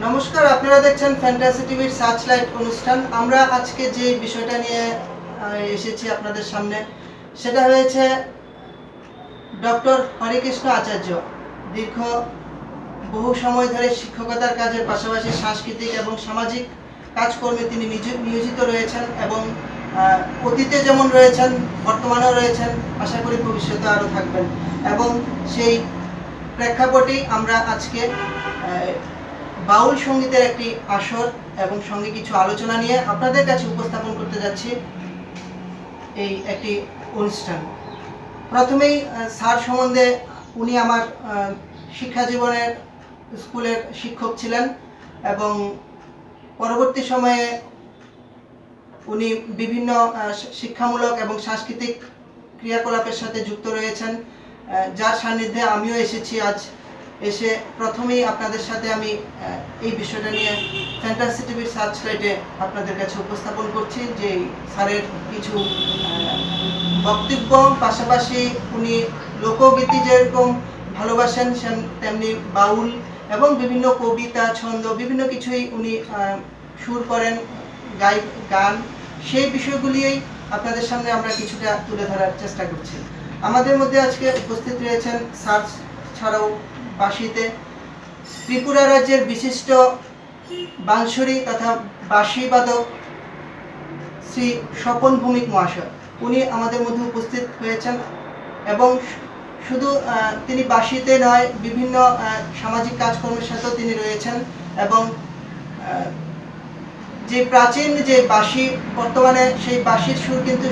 নমস্কার, আপনারা দেখছেন ফ্যান্টাসি টিভির সার্চলাইট অনুষ্ঠান। আমরা আজকে যে বিষয়টা নিয়ে এসেছি আপনাদের সামনে, সেটা হয়েছে ডক্টর হরিকৃষ্ণ আচার্য। দীর্ঘ বহু সময় ধরে শিক্ষকতার কাজের পাশাপাশি সাংস্কৃতিক এবং সামাজিক কাজকর্মে তিনি নিয়োজিত রয়েছেন এবং অতীতে যেমন রয়েছেন, বর্তমানেও রয়েছেন, আশা করি ভবিষ্যতে আরও থাকবেন। এবং সেই প্রেক্ষাপটেই আমরা আজকে বাউল সঙ্গীতের একটি আসর এবং সঙ্গে কিছু আলোচনা নিয়ে আপনাদের কাছে উপস্থাপন করতে যাচ্ছি এই একটি অনুষ্ঠান। প্রথমেই স্যার সম্বন্ধে, উনি আমার শিক্ষা জীবনের স্কুলের শিক্ষক ছিলেন এবং পরবর্তী সময়ে উনি বিভিন্ন শিক্ষামূলক এবং সাংস্কৃতিক ক্রিয়াকলাপের সাথে যুক্ত রয়েছেন, যার সান্নিধ্যে আমিও এসেছি আজ। এসে প্রথমেই আপনাদের সাথে আমি এই বিষয়টা নিয়ে ফ্যান্টাসি টিভির সার্চলাইটে আপনাদের কাছে উপস্থাপন করছি যে স্যারের কিছু বক্তব্য, পাশাপাশি উনি লোকগীতি যেরকম ভালোবাসেন তেমনি বাউল এবং বিভিন্ন কবিতা, ছন্দ, বিভিন্ন কিছুই উনি সুর করেন, গান, সেই বিষয়গুলিই আপনাদের সামনে আমরা কিছুটা তুলে ধরার চেষ্টা করছি। আমাদের মধ্যে আজকে উপস্থিত রয়েছেন স্যার ছাড়াও বাঁশিতে ত্রিপুরা রাজ্যের বিশিষ্ট বাঁশরি তথা বাঁশিবাদক শ্রী স্বপন ভৌমিক মহাশয়। উনি আমাদের মধ্যে উপস্থিত হয়েছেন এবং শুধু তিনি বাঁশিতে নয়, বিভিন্ন সামাজিক কাজকর্মের সাথেও তিনি রয়েছেন এবং যে প্রাচীন যে বাঁশি, বর্তমানে সেই বাঁশির সুর কিন্তু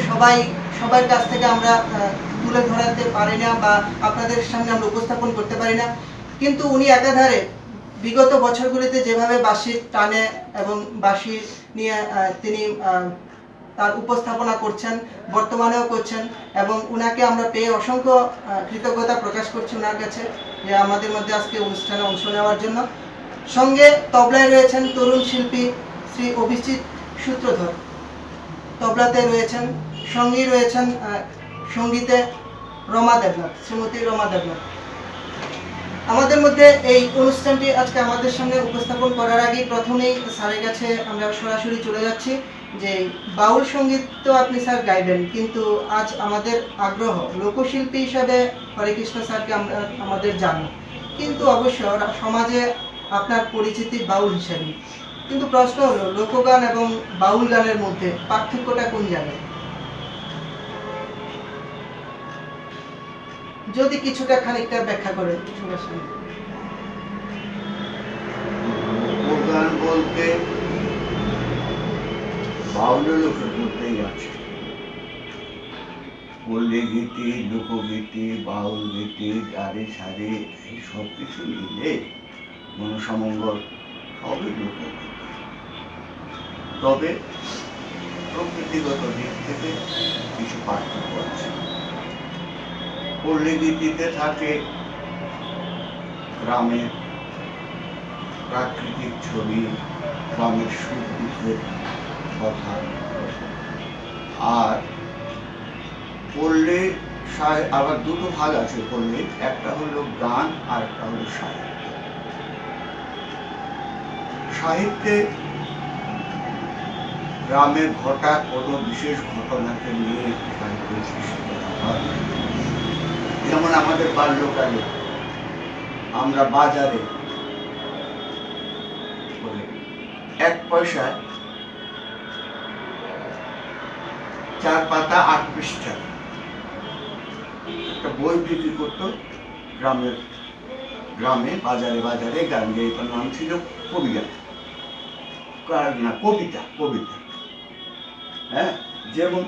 সবার কাছ থেকে আমরা তুলে ধরাতে পারি না বা আপনাদের সামনে আমরা উপস্থাপন করতে পারি না, কিন্তু উনি একাধারে বিগত বছরগুলিতে যেভাবে বাঁশির টানে এবং বাঁশি নিয়ে তিনি তার উপস্থাপনা করছেন, বর্তমানেও করছেন এবং উনাকে আমরা পেয়ে অসংখ্য কৃতজ্ঞতা প্রকাশ করছি ওনার কাছে যে আমাদের মধ্যে আজকে অনুষ্ঠানে অংশ নেওয়ার জন্য। সঙ্গে তবলায় রয়েছেন তরুণ শিল্পী শ্রী অভিজিৎ সূত্রধর, তবলাতে রয়েছেন, সঙ্গী রয়েছেন সঙ্গীতে রমা দেবনাথ, শ্রীমতী রমা দেবনাথ। আমাদের মধ্যে এই অনুষ্ঠানটি আজকে আমাদের সামনে উপস্থাপন করার আগে প্রথমেই স্যারের কাছে আমরা সরাসরি চলে যাচ্ছি যে বাউল সঙ্গীত তো আপনি স্যার গাইবেন, কিন্তু আজ আমাদের আগ্রহ লোকশিল্পী হিসাবে হরেকৃষ্ণ স্যারকে আমরা আমাদের জানি, কিন্তু অবশ্য সমাজে আপনার পরিচিতি বাউল হিসাবে। কিন্তু প্রশ্ন হলো, লোকগান এবং বাউল গানের মধ্যে পার্থক্যটা কোন জায়গায়? যদি কিছুটা খানিকটা ব্যাখ্যা করেন। লোকগান বলতে বাউলের লোকের মধ্যেই আছে পল্লী গীতি, লোকগীতি, বাউল গীতি, গাড়ি সারি, এই সব কিছু মিলে মনসামঙ্গল সবই লোকগীতি। তবে প্রকৃতিগত দিক থেকে কিছু পার্থক্য আছে। পল্লী গীতিতে থাকে গ্রামের প্রাকৃতিক ছবি, গ্রামের সুখ দুঃখের কথা। আর পল্লী আবার দুটো ভাগ আছে পল্লী, একটা হলো গান আর একটা হলো সাহিত্য। সাহিত্যে গ্রামের ঘটা কোনো বিশেষ ঘটনাকে নিয়ে সাহিত্য সৃষ্টি করা হয়। যেমন আমাদের বাল্যকালে আমরা বাজারে 1 পয়সায় 4 পাতা 8 পৃষ্ঠা একটা বই বিক্রি করতো গ্রামে বাজারে বাজারে গান গেয়ে। এটার নাম ছিল কবিতা, কবিতা। হ্যাঁ, যেমন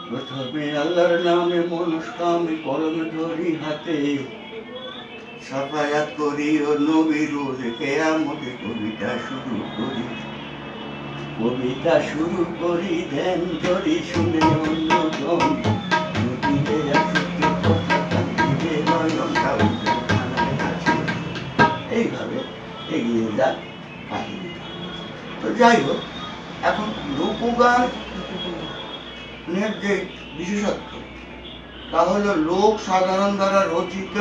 প্রথমে আল্লাহর নামে মনস্কামে কলম ধরি হাতে, সাফায়াত করি ও নবীর কেয়ামতে কবিতা শুরু করি ধ্যান করি শুনে অন্যজন এইভাবে এগিয়ে যাক কাহিনী। তো যাই হোক, এখন লোকগানের যে বিশেষত্ব তা হলো লোক সাধারণ দ্বারা রচিত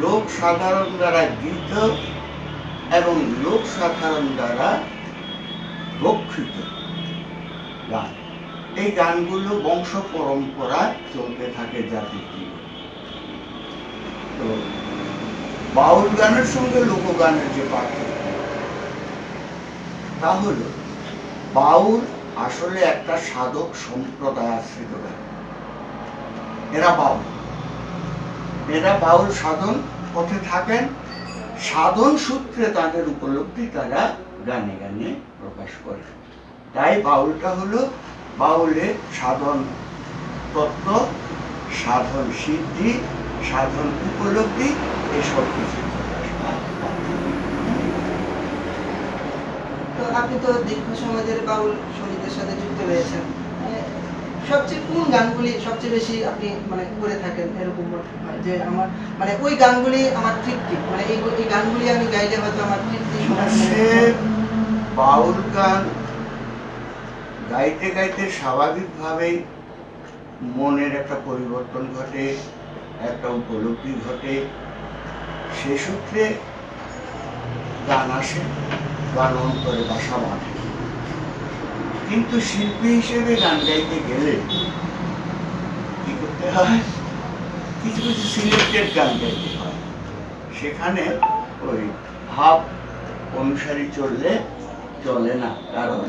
লোক সাধারণ দ্বারা গীত এবং লোক সাধারণ দ্বারা রক্ষিত গান। এই গানগুলো বংশ পরম্পরায় চলতে থাকে জাতির জীবনে। তো বাউল গানের সঙ্গে লোকগানের যে পার্থক্য, তা হলো বাউল আসলে একটা সাধক সম্প্রদায় আশ্রিত গান। এরা বাউল সাধন পথে থাকেন, সাধন সূত্রে তাদের উপলব্ধি তারা গানে গানে প্রকাশ করে। তাই বাউলটা হলো বাউলের সাধন তত্ত্ব, সাধন সিদ্ধি, সাধন উপলব্ধি, এসব কিছু প্রকাশ পায়। তো আপনি তো দীর্ঘ সময় ধরে বাউল সঙ্গীতের সাথে যুক্ত রয়েছেন, সবচেয়ে কোন গানগুলি সবচেয়ে বেশি আপনি মানে করে থাকেন, এরকম মনে হয় যে আমার মানে ওই গানগুলি আমার তৃপ্তি, মানে এই গানগুলি আমি গাইলে হয়তো আমার তৃপ্তি বাউল গান গাইতে গাইতে স্বাভাবিকভাবেই মনের একটা পরিবর্তন ঘটে, একটা উপলব্ধি ঘটে, সে সূত্রে গান আসে, গান অন্তরে বাসা বাঁধে। কিন্তু শিল্পী হিসেবে গান গাইতে গেলে কি করতে হয়, কিছু কিছু সিলেক্টেড গান গাইতে হয়। সেখানে ওই ভাব অনুসারী চললে চলে না, কারণ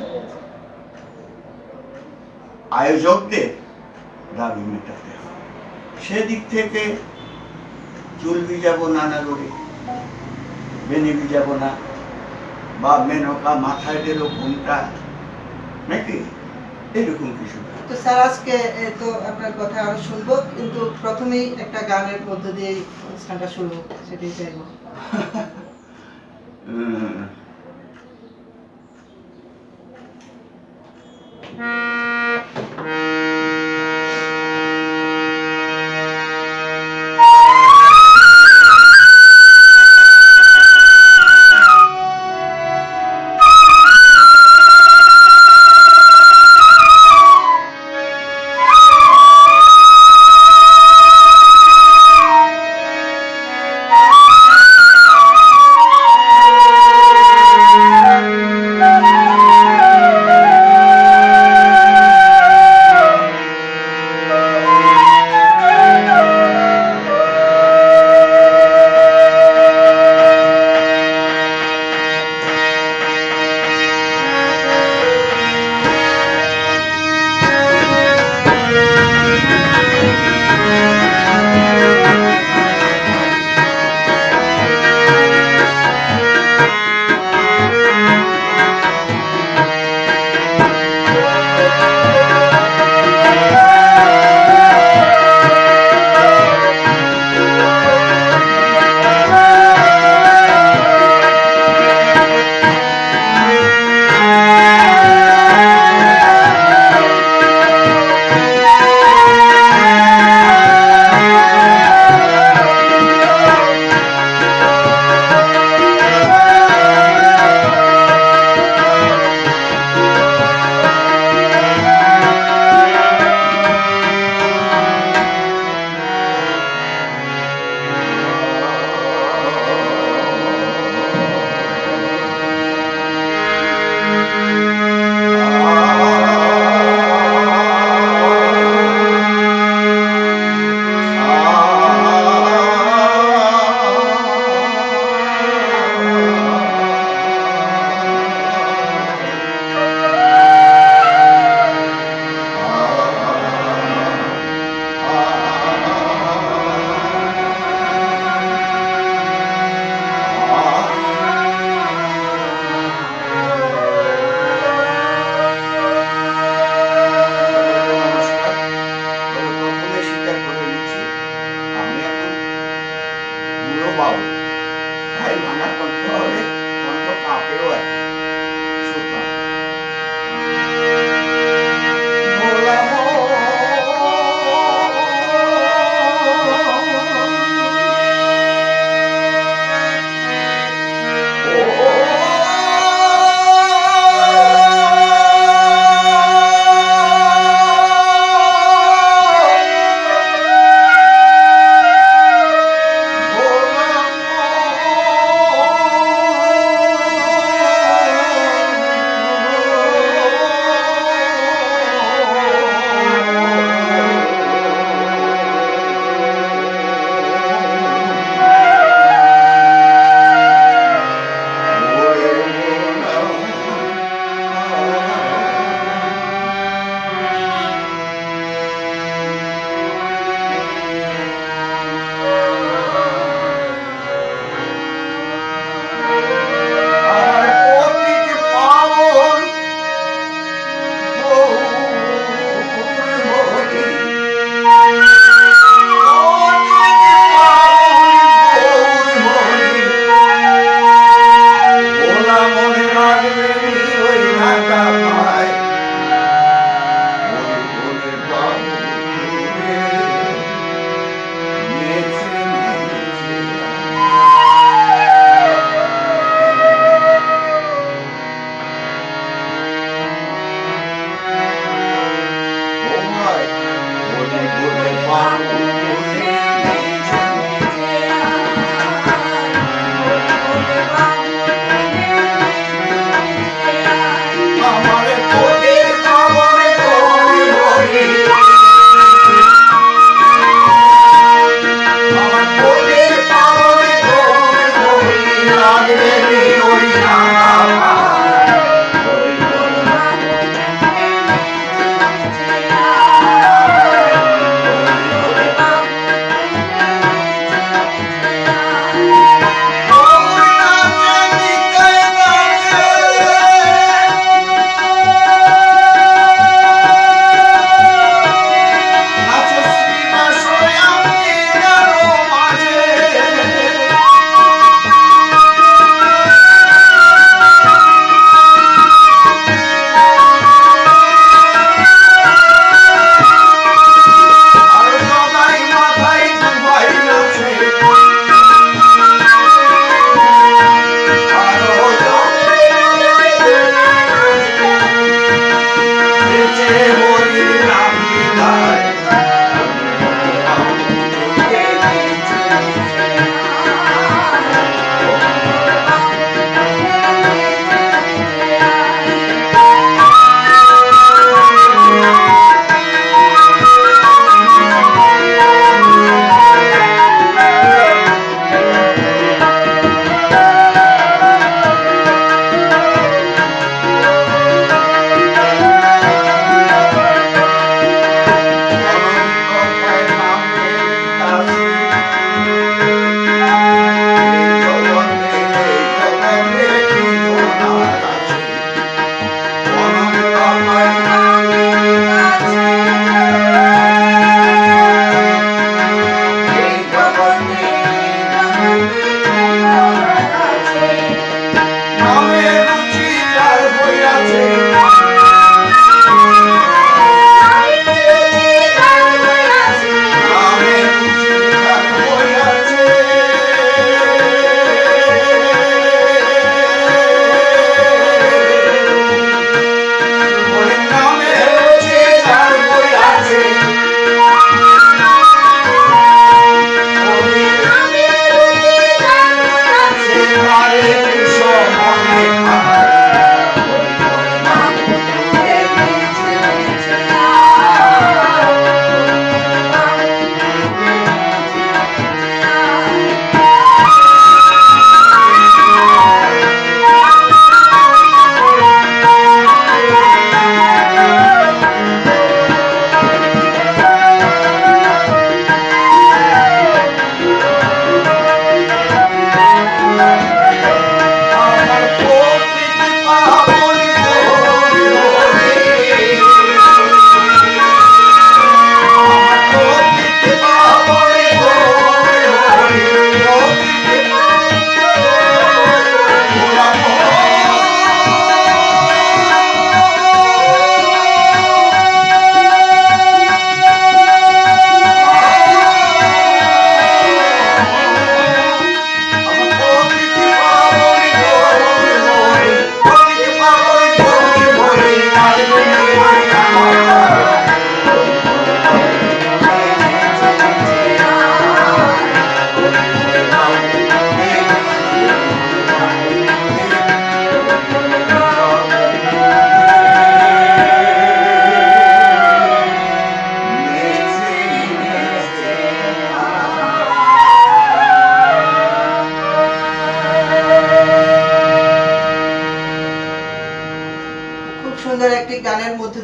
আয়োজকদের দাবি মেটাতে হয়। সেদিক থেকে চুল ভিজাবো না নাগরে, বেনি ভিজাবো না, বা মেনকা মাথায় দিল ঘুমটা, নাকি এরকম কিছু। তো স্যার আজকে তো আপনার কথা আরো শুনবো, কিন্তু প্রথমেই একটা গানের মধ্য দিয়ে অনুষ্ঠানটা শুনবো, সেটাই চাইবো।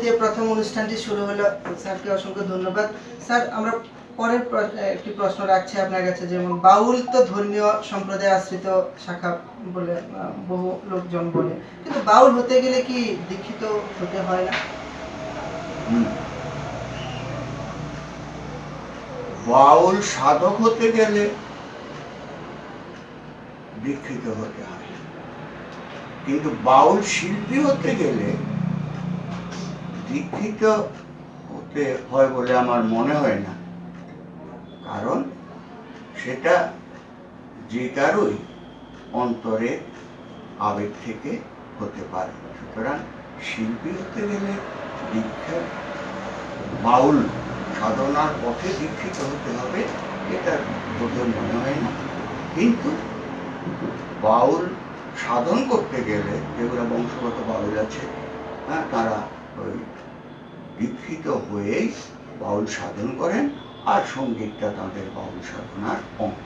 দিয়ে প্রথম অনুষ্ঠানটি শুরু হলো। স্যারকে অসংখ্য ধন্যবাদ। স্যার, আমরা পরের একটি প্রশ্ন রাখছি আপনার কাছে। যেমন বাউল তো ধর্মীয় সম্প্রদায় আশ্রিত শাখা বলে বহু লোকজন বলে, কিন্তু বাউল হতে গেলে কি দীক্ষিত হতে হয় না? বাউল সাধক হতে গেলে দীক্ষিত হতে হয়, কিন্তু বাউল শিল্পী হতে গেলে দীক্ষিত হতে হয় বলে আমার মনে হয় না। কারণ সেটা যে কারোই অন্তরে আবেগ থেকে হতে পারে। সুতরাং শিল্পী হতে গেলে দীক্ষা, বাউল সাধনার পথে দীক্ষিত হতে হবে, এটা বোধহয় মনে হয় না। কিন্তু বাউল সাধন করতে গেলে যেগুলো বংশগত বাউল আছে, হ্যাঁ, তারা ওই দীক্ষিত হয়েই বাউল সাধন করেন, আর সঙ্গীতটা তাদের বাউল সাধনার অঙ্গ।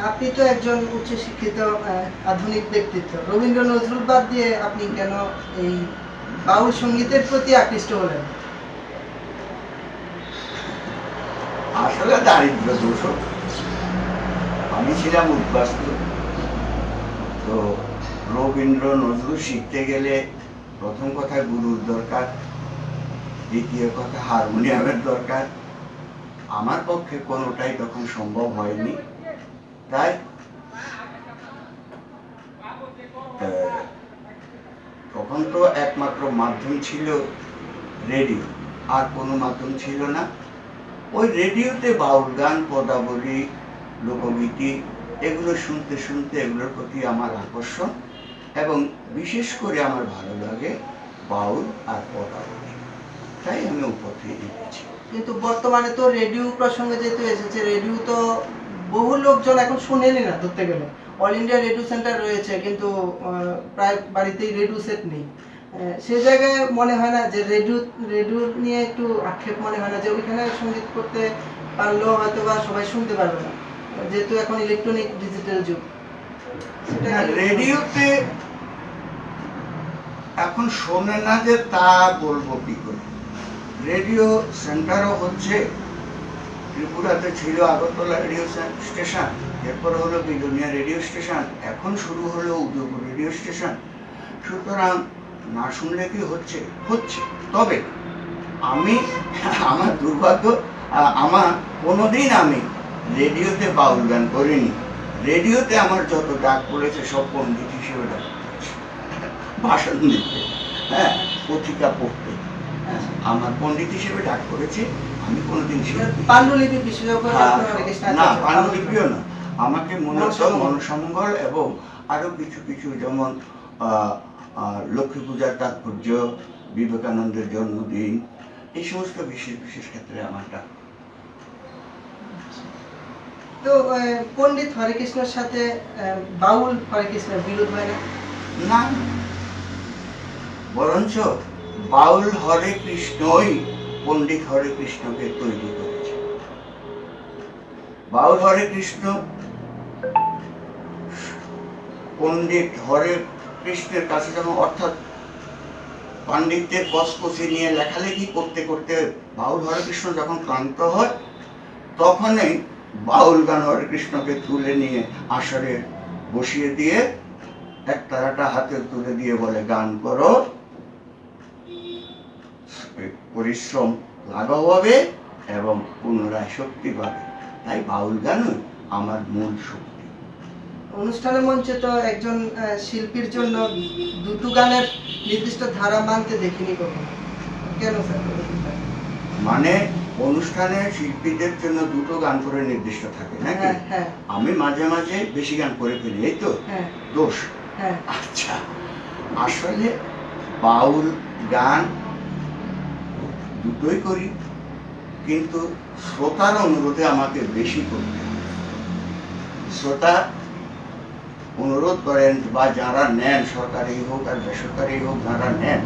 আপনি তো একজন উচ্চশিক্ষিত আধুনিক ব্যক্তিত্ব। রবীন্দ্র নজরুল বাদ দিয়ে আপনি কেন এই বাউল সঙ্গীতের প্রতি আকৃষ্ট হলেন? আসলে দারিদ্র দোষ। আমি ছিলাম উদ্বাস্তু। তো রবীন্দ্র নজরুল শিখতে গেলে প্রথম কথা গুরুর দরকার, দ্বিতীয় কথা হারমোনিয়ামের দরকার। আমার পক্ষে কোনোটাই তখন সম্ভব হয়নি। তাই তখন তো একমাত্র মাধ্যম ছিল রেডিও, আর কোনো মাধ্যম ছিল না। ওই রেডিওতে বাউল গান, পদাবলী, লোকগীতি এগুলো শুনতে শুনতে এগুলোর প্রতি আমার আকর্ষণ, এবং বিশেষ করে আমার ভালো লাগে বাউল আর পদাবলী। তাই আমি উপথে লিখেছি। কিন্তু বর্তমানে তো রেডিও প্রসঙ্গে যেহেতু এসেছে, রেডিও তো বহু লোকজন এখন শুনেনি না ধরতে গেলে। অল ইন্ডিয়া রেডিও সেন্টার রয়েছে, কিন্তু প্রায় বাড়িতেই রেডিও সেট নেই। সে জায়গায় মনে হয় না যে রেডিও নিয়ে একটু আক্ষেপ মনে হয় না যে ওইখানে সঙ্গীত করতে পারলেও হয়তো বা সবাই শুনতে পারবে না, যেহেতু এখন ইলেকট্রনিক ডিজিটাল যুগ? রেডিওতে এখন শোনে না যে তা বলবো কি করে। রেডিও সেন্টারও হচ্ছে, ত্রিপুরাতে ছিল আগরতলা রেডিও স্টেশন, এরপর হলো বিলোনিয়া রেডিও স্টেশন, এখন শুরু হলো উদয়পুর রেডিও স্টেশন। সুতরাং না শুনলে কি হচ্ছে? হচ্ছে। তবে আমি, আমার দুর্ভাগ্য, আমার কোনোদিন আমি রেডিওতে বাউল গান করিনি। রেডিওতে আমার যত ডাক পড়েছে সব পণ্ডিত হিসেবে ডাক পড়েছে, ভাষণ দিতে, হ্যাঁ, পত্রিকা পড়তে, আমার পণ্ডিত হিসেবে ডাক পড়েছে। আমি কোনোদিন পাণ্ডুলিপি বিশেষজ্ঞ না, পাণ্ডুলিপিও না। আমাকে মূলত মনসামঙ্গল এবং আরো কিছু কিছু, যেমন লক্ষ্মী পূজার তাৎপর্য, বিবেকানন্দের জন্মদিন, এই সমস্ত বিশেষ বিশেষ ক্ষেত্রে আমার ডাক। তো পণ্ডিত হরেকৃষ্ণের সাথে বাউল হরেকৃষ্ণের বিরোধ হয় না? না, বরঞ্চ বাউল হরে কৃষ্ণই পণ্ডিত হরে কৃষ্ণকে তৈরি করেছে। বাউল হরে কৃষ্ণ পণ্ডিত হরে কৃষ্ণের কাছে যখন, অর্থাৎ পাণ্ডিত্যের কসকসি নিয়ে লেখালেখি করতে করতে বাউল হরে কৃষ্ণ যখন ক্লান্ত হয়, তখনই বাউল গান হরে কৃষ্ণকে তুলে নিয়ে আসরে বসিয়ে দিয়ে এক তারাটা হাতে তুলে দিয়ে বলে, গান করো, পরিশ্রম লাঘব হবে এবং পুনরায় শক্তি পাবে। তাই বাউল গানই আমার মূল শক্তি। অনুষ্ঠানের মঞ্চে তো একজন শিল্পীর জন্য দুটো গানের নির্দিষ্ট ধারা মানতে দেখিনি কখনো। কেন স্যার? মানে অনুষ্ঠানে শিল্পীদের জন্য দুটো গান করে নির্দিষ্ট থাকে নাকি? হ্যাঁ। আমি মাঝে মাঝে বেশি গান করে ফেলি, এই তো দোষ। আচ্ছা, আসলে বাউল গান দুটোই করি, কিন্তু শ্রোতার অনুরোধে আমাকে বেশি করতে হয়। শ্রোতা অনুরোধ করেন, বা যারা নেন, সরকারি হোক আর বেসরকারি হোক, যারা নেন,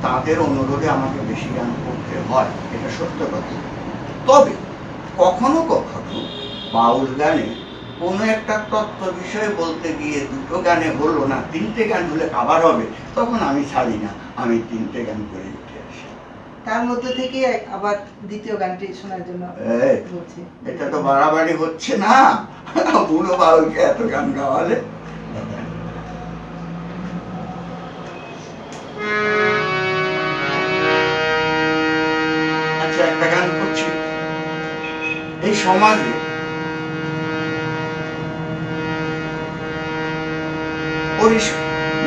তাদের অনুরোধে আমাকে বেশি গান করতে হয়, এটা সত্য কথা। তবে কখনো কখনো বাউল গানে কোনো একটা তত্ত্ব বিষয়ে বলতে গিয়ে দুটো গানে হলো না, তিনটে গান হলে কাভার হবে, তখন আমি ছাড়ি না, আমি 3টে গান করে উঠে আসি। তার মধ্যে থেকে আবার দ্বিতীয় গানটি শোনার জন্য এই, বলছি। এটা তো বাড়াবাড়ি হচ্ছে না, বুড়ো বাউলকে এত গান গাওয়ালে। আচ্ছা, একটা গান করছি। এই সমাজে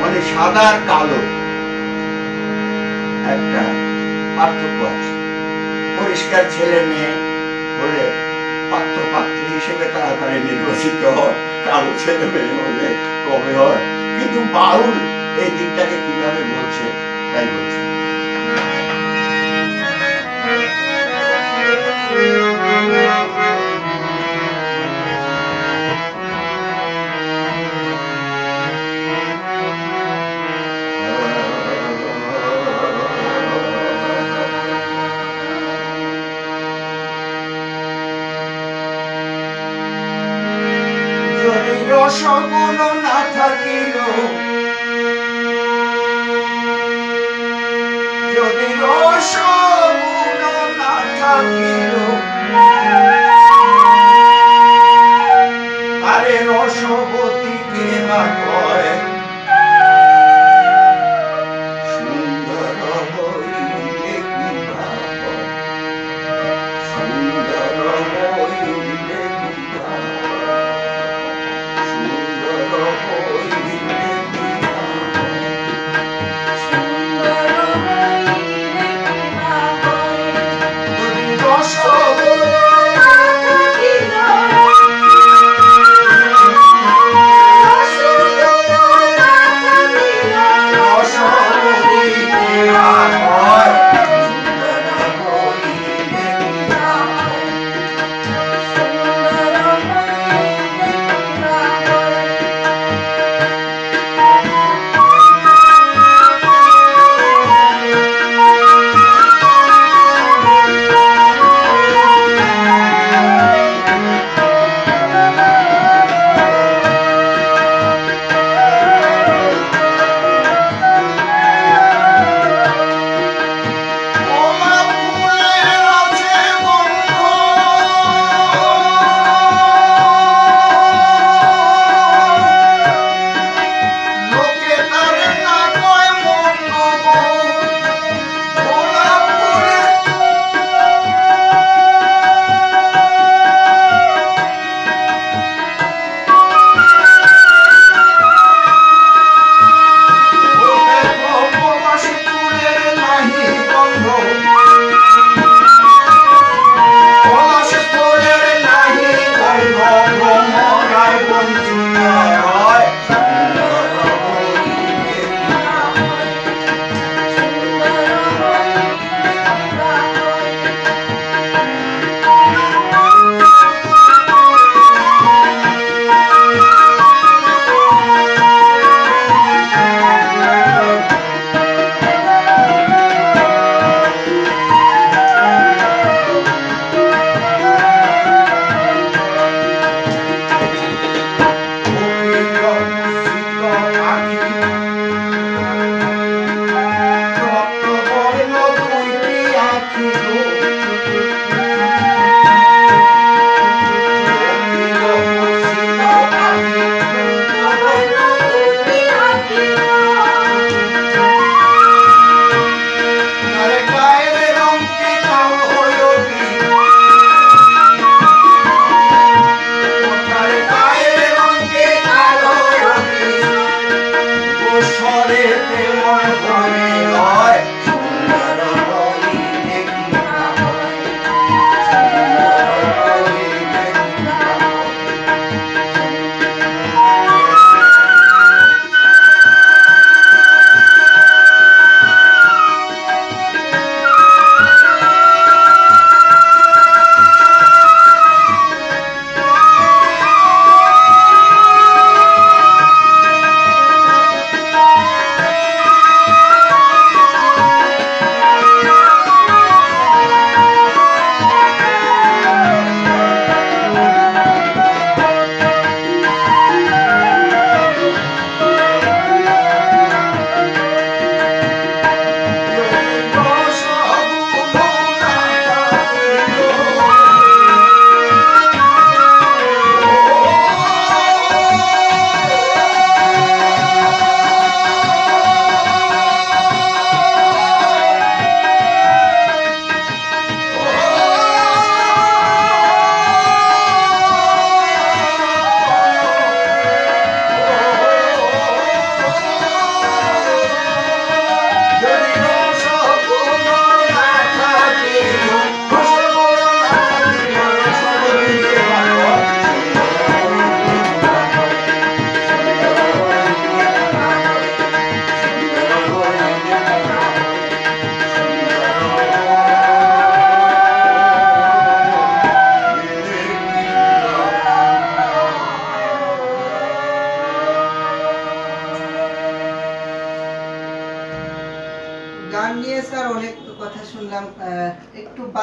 মানে সাদা আর কালো একটা পার্থক্য আছে। পরিষ্কার ছেলে মেয়ে হলে পাত্র পাত্রী হিসেবে তাড়াতাড়ি নির্বাচিত হয়, কালো ছেলে মেয়ে হলে কবে হয়। কিন্তু বাউল এই দিকটাকে কিভাবে বলছে তাই বলছে। যদি রসগুণ না থাকিল, যদি রসগুণ না থাকিল, আরে রসবতীকে বা কয় সুন্দর হইলে কি বা হয়, সুন্দর হইলে কি বা হয়, সুন্দর হইলে কি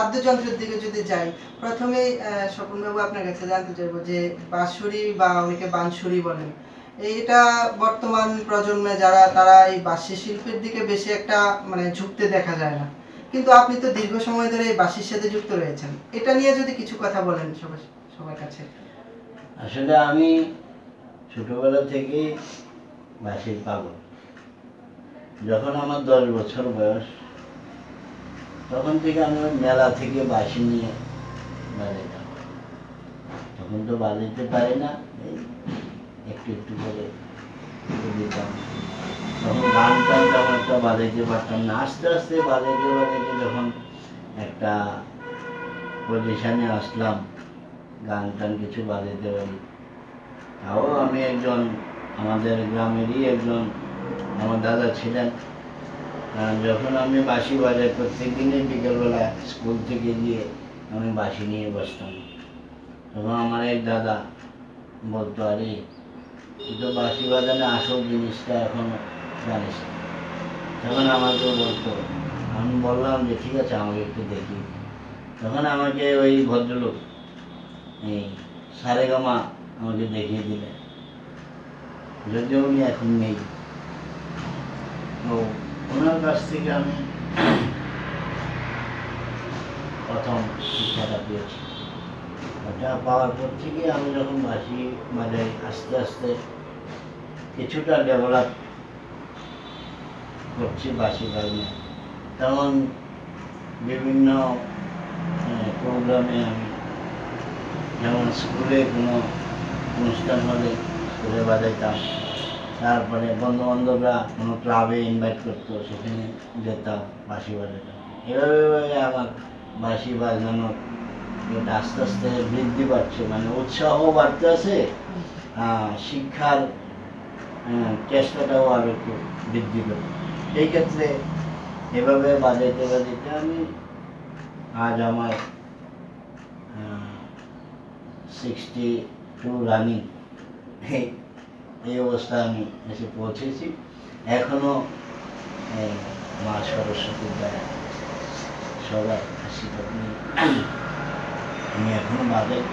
বাদ্যযন্ত্রের দিকে যদি যাই, প্রথমেই স্বপনবাবু আপনার কাছে জানতে চাইবো যে বাঁশরি বা অনেকে বানশুরি বলেন, এইটা বর্তমান প্রজন্মে যারা তারা এই বাঁশি শিল্পের দিকে বেশি একটা মানে ঝুঁকতে দেখা যায় না, কিন্তু আপনি তো দীর্ঘ সময় ধরে এই বাঁশির সাথে যুক্ত রয়েছেন, এটা নিয়ে যদি কিছু কথা বলেন সবার কাছে। আসলে আমি ছোটবেলা থেকেই বাঁশির পাগল। যখন আমার 10 বছর বয়স, তখন থেকে আমি ওই মেলা থেকে বাঁশি নিয়ে বাজাইতাম। তখন তো বাজাইতে পারি না, এই একটু একটু করে দিতাম। তখন গান টান তেমন একটা বাজাইতে পারতাম না। আস্তে আস্তে বাজাইতে বাজাইতে যখন একটা পজিশনে আসলাম, গান টান কিছু বাজাইতে পারি। তাও আমি একজন, আমাদের গ্রামেরই একজন আমার দাদা ছিলেন, যখন আমি বাঁশি বাজাই প্রত্যেক দিনই বিকেলবেলা স্কুল থেকে গিয়ে আমি বাঁশি নিয়ে বসতাম, তখন আমার এক দাদা বলতো, আরে তুই তো বাঁশি বাজানো আসল জিনিসটা এখনো জানিস না। তখন আমাকে বলতো, আমি বললাম যে ঠিক আছে আমাকে একটু দেখি। তখন আমাকে ওই ভদ্রলোক এই সারেগামা আমাকে দেখিয়ে দিলেন, যদিও উনি এখন নেই। তো ওনার কাছ থেকে আমি প্রথম শিক্ষাটা পেয়েছি। ওটা পাওয়ার পর থেকে আমি যখন বাঁশি বাজাই, আস্তে আস্তে কিছুটা ডেভেলপ করছি বাঁশি বাজনা। তেমন বিভিন্ন প্রোগ্রামে আমি, যেমন স্কুলে কোনো অনুষ্ঠান হলে স্কুলে বাজাইতাম, তারপরে বন্ধু বান্ধবরা কোনো ক্লাবে ইনভাইট করতো, সেখানে যেতাম, বাঁশি বাজাতাম। এভাবে আমার বাঁশি বাজানোর এটা আস্তে আস্তে বৃদ্ধি পাচ্ছে, মানে উৎসাহ বাড়তেছে, শিক্ষার চেষ্টাটাও আরো একটু বৃদ্ধি করে। সেই ক্ষেত্রে এভাবে বাজাইতে বাজাইতে আমি আজ আমার 62 রানিং, এই অবস্থায় আমি এসে পৌঁছেছি। এখনো মা সরস্বতীর দ্বারা সবার আশীর্বাদ নিয়ে আমি এখনো বাজাই।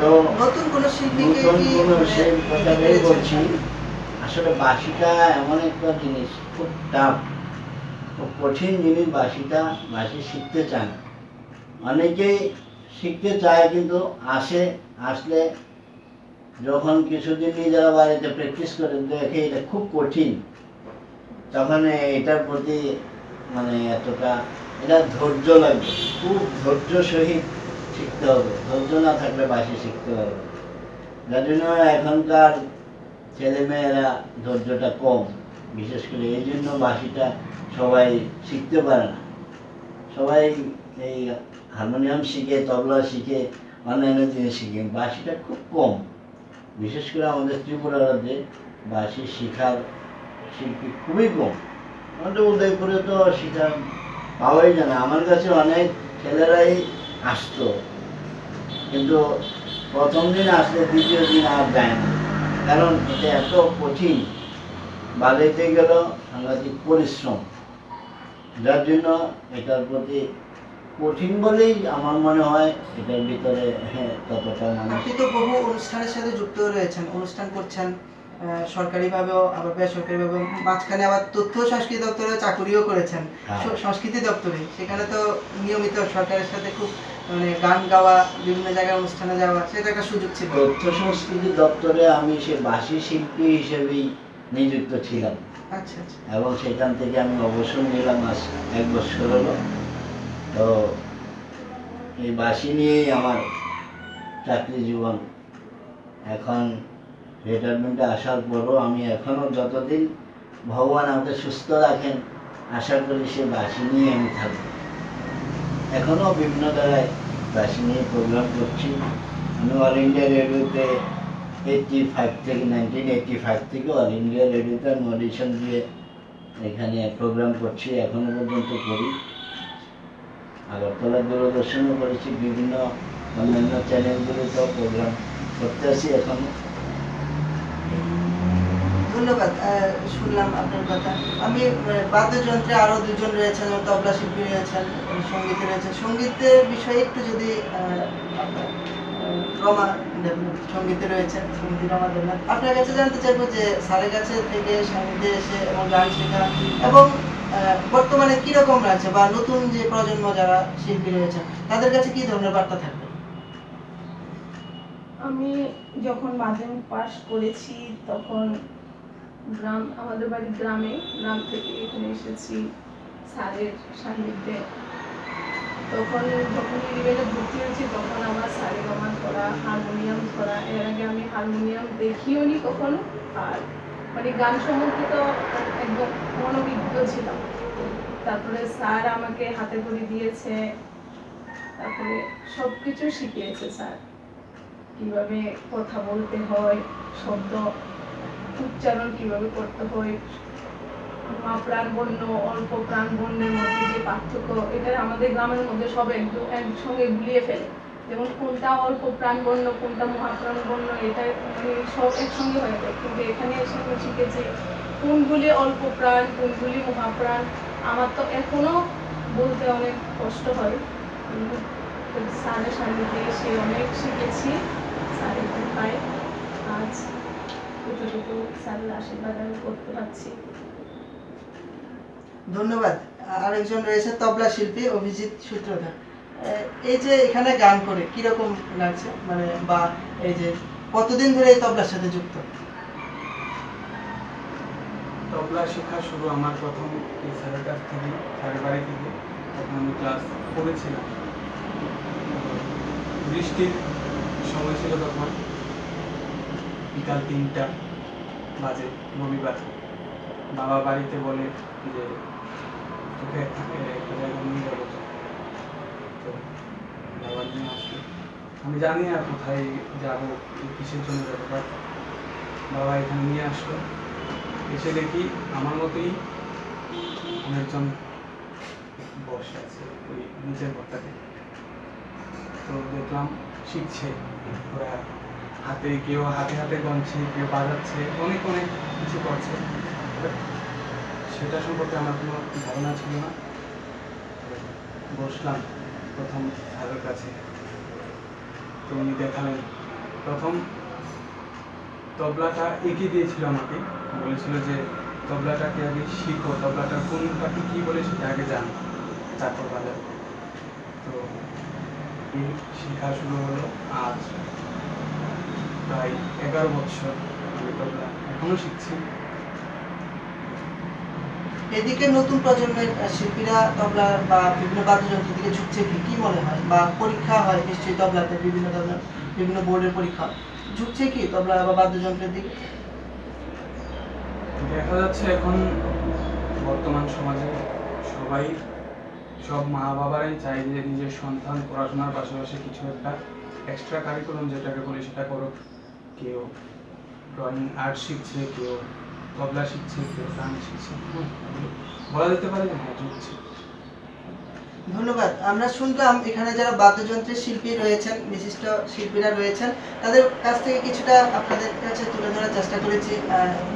তো নতুন কোনো শিল্পীকে নতুন কি কোনো মানে সেই নিতে কথাটাই পেরেছেন? বলছি, আসলে বাঁশিটা এমন একটা জিনিস, খুব টাফ, খুব কঠিন জিনিস। বাঁশি শিখতে চায় না অনেকেই, শিখতে চায় কিন্তু আসলে যখন কিছুদিন নিজেরা বাড়িতে প্র্যাকটিস করে দেখে এটা খুব কঠিন, তখন এটার প্রতি মানে এতটা, এটা ধৈর্য লাগবে, খুব ধৈর্য সহিত শিখতে হবে। ধৈর্য না থাকলে বাঁশি শিখতে পারবে। যার জন্য এখনকার ছেলেমেয়েরা ধৈর্যটা কম, বিশেষ করে এই জন্য বাঁশিটা সবাই শিখতে পারে না। সবাই এই হারমোনিয়াম শিখে, তবলা শিখে, অন্যান্য জিনিস শিখে, বাঁশিটা খুব কম। বিশেষ করে আমাদের ত্রিপুরা রাজ্যে বাঁশি শেখার শিল্পী খুবই কম। আমাদের উদয়পুরে তো শেখার পাওয়াই যায় না। আমার কাছে অনেক ছেলেরাই আসতো, কিন্তু প্রথম দিন আসলে দ্বিতীয় দিন আর যায় না, কারণ এটা এত কঠিন, বাজাইতে গেলেও সাংঘাতিক পরিশ্রম। যার জন্য এটার প্রতি কঠিন বলেই আমার মনে হয় এটার ভিতরে ততটা মানুষ। আপনি তো বহু অনুষ্ঠানের সাথে যুক্ত রয়েছেন, অনুষ্ঠান করছেন সরকারিভাবেও আবার বেসরকারিভাবেও, মাঝখানে আবার তথ্য ও সংস্কৃতি দপ্তরে চাকুরিও করেছেন, সংস্কৃতি দপ্তরে। সেখানে তো নিয়মিত সরকারের সাথে খুব মানে গান গাওয়া, বিভিন্ন জায়গায় অনুষ্ঠানে যাওয়া, সেটা একটা সুযোগ ছিল। তথ্য সংস্কৃতি দপ্তরে আমি সে বাঁশি শিল্পী হিসেবেই নিযুক্ত ছিলাম। আচ্ছা আচ্ছা। এবং সেখান থেকে আমি অবসর নিলাম আজ 1 বছর হলো। তো এই বাঁশি নিয়েই আমার চাকরি জীবন। এখন রিটায়ারমেন্টে আসার পরও আমি এখনও যতদিন ভগবান আমাকে সুস্থ রাখেন, আশা করি সে বাঁশি নিয়ে আমি থাকব। এখনও বিভিন্ন জায়গায় বাঁশি নিয়ে প্রোগ্রাম করছি। আমি অল ইন্ডিয়া রেডিওতে 1985 থেকে অল ইন্ডিয়া রেডিওতে আমি অডিশন দিয়ে এখানে প্রোগ্রাম করছি, এখনো পর্যন্ত করি। আগরতলা দূরদর্শনও করেছি, বিভিন্ন অন্যান্য চ্যানেলগুলোতেও প্রোগ্রাম করতে আসি এখনো। ধন্যবাদ। শুনলাম আপনার কথা। আমি বাদ্যযন্ত্রে আরো দুজন রয়েছেন, যেমন তবলা শিল্পী রয়েছেন, সঙ্গীতে রয়েছেন। সঙ্গীতের বিষয়ে একটু যদি আপনার রমা দেবনাথ সঙ্গীতে রয়েছেন, সঙ্গীতে রমা দেবনাথ। আপনার কাছে জানতে চাইবো যে স্যারের কাছে থেকে সান্নিধ্যে এসে এবং গান শেখা এবং বর্তমানে কিরকম লাগছে, বা নতুন যে প্রজন্ম যারা শিল্পী রয়েছেন তাদের কাছে কি ধরনের বার্তা থাকবে? আমি যখন মাধ্যমিক পাস করেছি তখন আমাদের বাড়ি গ্রাম থেকে এখানে এসেছি স্যারের সান্নিধ্যে। তখন যখন ইলেভেনে ভর্তি হয়েছি তখন আমার সারেগামা ধরা, হারমোনিয়াম ধরা, এর আগে আমি হারমোনিয়াম দেখিও নি কখনো। আর মানে গান সম্বন্ধে তো একদম মনোবিজ্ঞ ছিলাম। তারপরে স্যার আমাকে হাতে করে দিয়েছে, তারপরে সবকিছু শিখিয়েছে স্যার, কিভাবে কথা বলতে হয়, শব্দ উচ্চারণ কিভাবে করতে হয়, প্রাণ বর্ণ অল্প প্রাণ বর্ণের মধ্যে যে পার্থক্য, এটা আমাদের গ্রামের মধ্যে সব একসঙ্গে গুলিয়ে ফেলে। যেমন কোনটা অল্প প্রাণ বর্ণ, কোনটা মহাপ্রাণ বর্ণ, এটা মানে সব একসঙ্গে হয়ে যায়। কিন্তু এখানে এসে আমি শিখেছি কোনগুলি অল্প প্রাণ, কোনগুলি মহাপ্রাণ। আমার তো এখনো বলতে অনেক কষ্ট হয়, কিন্তু স্যারের সান্নিধ্যে এসে অনেক শিখেছি। স্যারের কৃপায় আজ যতটুকু স্যারের আশীর্বাদ আমি করতে পারছি। ধন্যবাদ। আরেকজন রয়েছে তবলা শিল্পী অভিজিৎ সূত্রধর। এই যে এখানে গান করে কিরকম লাগছে, মানে বা এই যে কতদিন ধরে এই তবলার সাথে যুক্ত? তবলা শেখা শুরু আমার প্রথম এই স্যারের কাছ থেকে, স্যারের বাড়ি থেকে। তখন আমি ক্লাস 4 ছিলাম। বৃষ্টির সময় ছিল তখন, বিকাল 3টা বাজে, রবিবার। বাবা বাড়িতে বলে যে তোকে একটা জায়গায় নিয়ে যাবো। তো বাবা নিয়ে আসলো। আমি জানি না কোথায় যাবো, কিসের জন্য যাবো, বাট বাবা এখানে নিয়ে আসলো। এসে দেখি আমার মতোই অনেকজন বসে আছে ওই নিচের ঘরটাতে। তো দেখলাম শিখছে ওরা, কেউ হাতে হাতে গনছে, কেউ বাজাচ্ছে, অনেক অনেক কিছু করছে। সেটা সম্পর্কে আমার কোনো ধারণা ছিল না। বসলাম প্রথম স্যারের কাছে, তো উনি দেখালেন। প্রথম তবলাটা এঁকে দিয়েছিল আমাকে, বলেছিল যে তবলাটাকে আগে শিখো, তবলাটার কোনটাকে কী বলে সেটা আগে জানো, তারপর বাজাও। তো এই শেখা শুরু হলো। আজ প্রায় 11 বছর আমি তবলা এখনো শিখছি। এদিকে নতুন প্রজন্মের শিল্পীরা তবলা বা বিভিন্ন বাদ্যযন্ত্রের দিকে ঝুঁকছে কি মনে হয়? বা পরীক্ষা হয় নিশ্চয়ই তবলাতে, বিভিন্ন ধরনের বিভিন্ন বোর্ডের পরীক্ষা, ঝুঁকছে কি তবলা বা বাদ্যযন্ত্রের দিকে? দেখা যাচ্ছে এখন বর্তমান সমাজে সব মা বাবারাই চায় যে নিজের সন্তান পড়াশোনার পাশাপাশি কিছু একটা এক্সট্রা কারিকুলাম যেটাকে বলি সেটা করুক। কেউ ড্রয়িং আর্ট শিখছে, কেউ তবলা শিখছে, কেউ গান শিখছে। বলা যেতে পারে যে হ্যাঁ ঝুঁকছে। ধন্যবাদ। আমরা শুনলাম এখানে যারা বাদ্যযন্ত্রের শিল্পী রয়েছেন, বিশিষ্ট শিল্পীরা রয়েছেন, তাদের কাছ থেকে কিছুটা আপনাদের কাছে তুলে ধরার চেষ্টা করেছি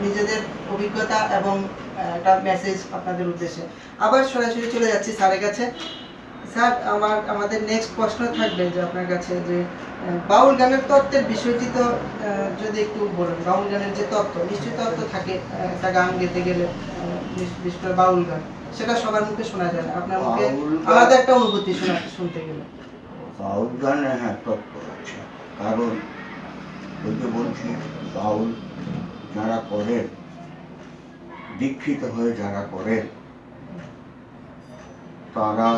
নিজেদের অভিজ্ঞতা এবং একটা মেসেজ আপনাদের উদ্দেশ্যে। আবার সরাসরি চলে যাচ্ছি স্যারের কাছে। স্যার, আমাদের নেক্সট প্রশ্ন থাকবে যে আপনার কাছে যে বাউল গানের তত্ত্বের বিষয়টি তো যদি একটু বলেন। বাউল গানের যে তত্ত্ব, নিশ্চয়ই তত্ত্ব থাকে একটা গান গেতে গেলে, বিশেষ করে বাউল গান, সেটা সবার মুখে শোনা যায় না, আপনার মুখে আলাদা একটা অনুভূতি শুনতে গেলে। বাউল গানে হ্যাঁ তত্ত্ব আছে, কারণ ওই যে বলছি বাউল যারা করেন, দীক্ষিত হয়ে যারা করেন, তারা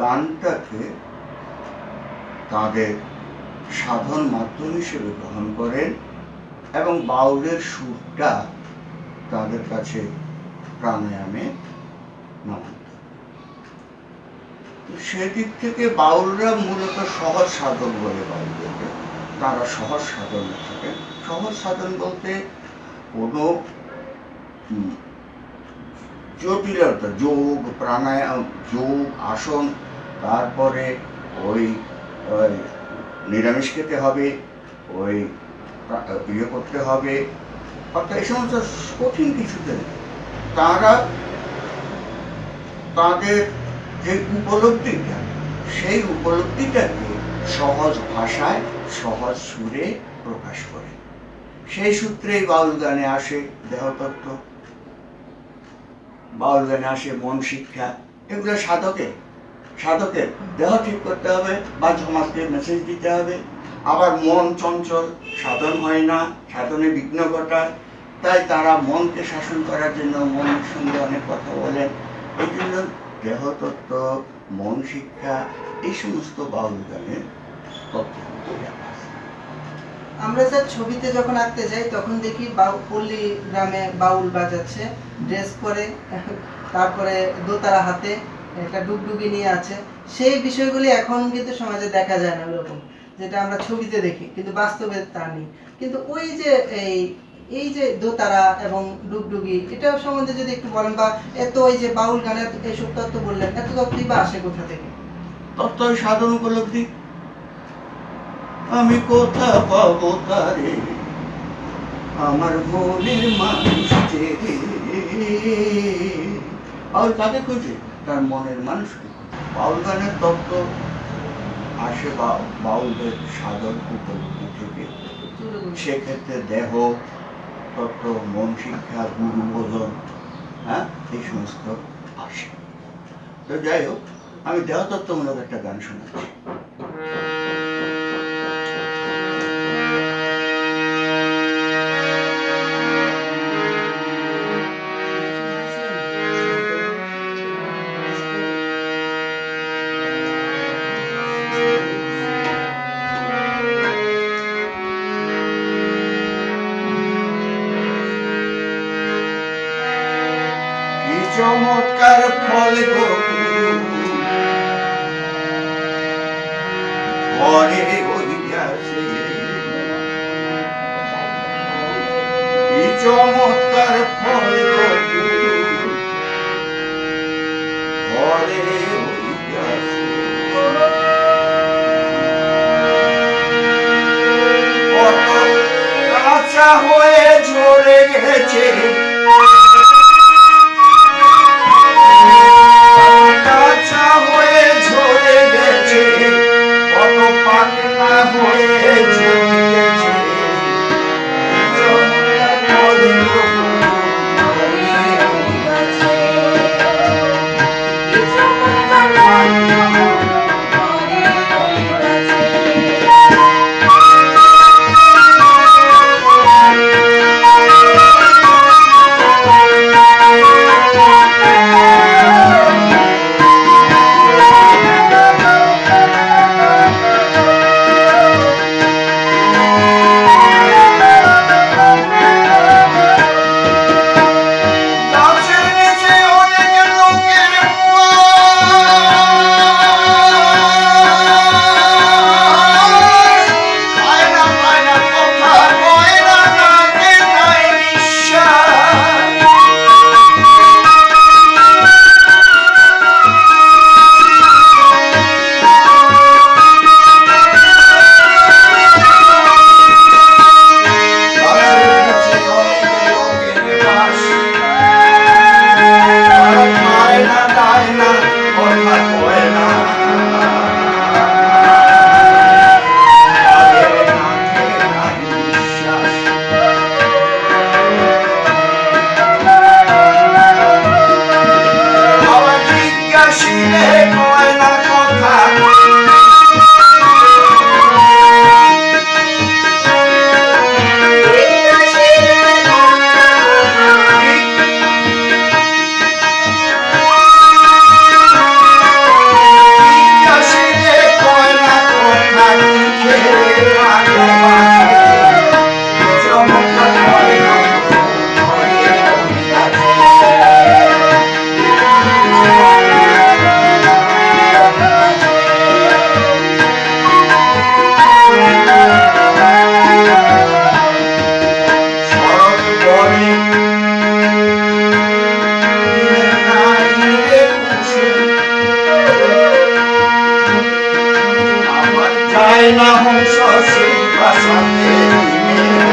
গানটাকে তাদের সাধন মাধ্যম হিসেবে গ্রহণ করেন এবং বাউলের সুরটা তাদের কাছে প্রাণায়ামে নামান। সেদিক থেকে বাউলরা মূলত সহজ সাধন বলে বাউলদেরকে, তারা সহজ সাধনে থাকেন। সহজ সাধন বলতে কোনো জটিলতা, যোগ প্রাণায়াম, যোগ আসন, তারপরে ওই নিরামিষ খেতে হবে, ওই ইয়ে করতে হবে, অর্থাৎ এই সমস্ত কঠিন কিছুতে নেই। তারা তাদের যে উপলব্ধিটা, সেই উপলব্ধিটাকে সহজ ভাষায় সহজ সুরে প্রকাশ করে। সেই সূত্রেই বাউল গানে আসে দেহতত্ত্ব, বাউল গানে আসে মন শিক্ষা। এগুলো সাধকের দেহ ঠিক করতে হবে বা সমাজকে মেসেজ দিতে হবে। আবার মন চঞ্চল, সাধন হয় না, সাধনে বিঘ্ন ঘটায়, তাই তারা মনকে শাসন করার জন্য মনের সঙ্গে অনেক কথা বলেন। এই জন্য দেহতত্ত্ব, মন শিক্ষা, এই সমস্ত বাউল গানের তত্ত্ব। আমরা স্যার ছবিতে যখন আঁকতে যাই তখন দেখি পল্লী গ্রামে বাউল বাজাচ্ছে, ড্রেস পরে, তারপরে দোতারা হাতে একটা ডুগডুগি নিয়ে আছে। সেই বিষয়গুলি এখন কিন্তু সমাজে দেখা যায় না ওরকম, যেটা আমরা ছবিতে দেখি, কিন্তু বাস্তবে তা নেই। কিন্তু ওই যে এই যে দোতারা এবং ডুগডুগি, এটা সম্বন্ধে যদি একটু বলেন, বা এত ওই যে বাউল গানের এইসব তত্ত্ব বললেন, এত তত্ত্বই বা আসে কোথা থেকে? তত্ত্ব সাধন উপলব্ধি। আমি কোথা পাবো তারে, আমার মনের মানুষ যে, বাউল কাকে খুঁজে? তার মনের মানুষকে। বাউল গানের তত্ত্ব আসে বাউলদের সাধন উপলব্ধি থেকে। সেক্ষেত্রে দেহ তত্ত্ব, মন শিক্ষা, গুরু বোধন, এই সমস্ত আসে। তো যাই হোক, আমি দেহতত্ত্বমূলক একটা গান শোনাচ্ছি। চমৎকার ফল গো ঘরে হইয়াছে, কি চমৎকার ফল গো ঘরে হইয়াছে, কত কাঁচা হয়ে ঝরে গেছে, কাঁচা হয়ে ঝরে গেছে, কত পাকনা হয়ে ঝরেছে, না হংস শিল্পা সাথে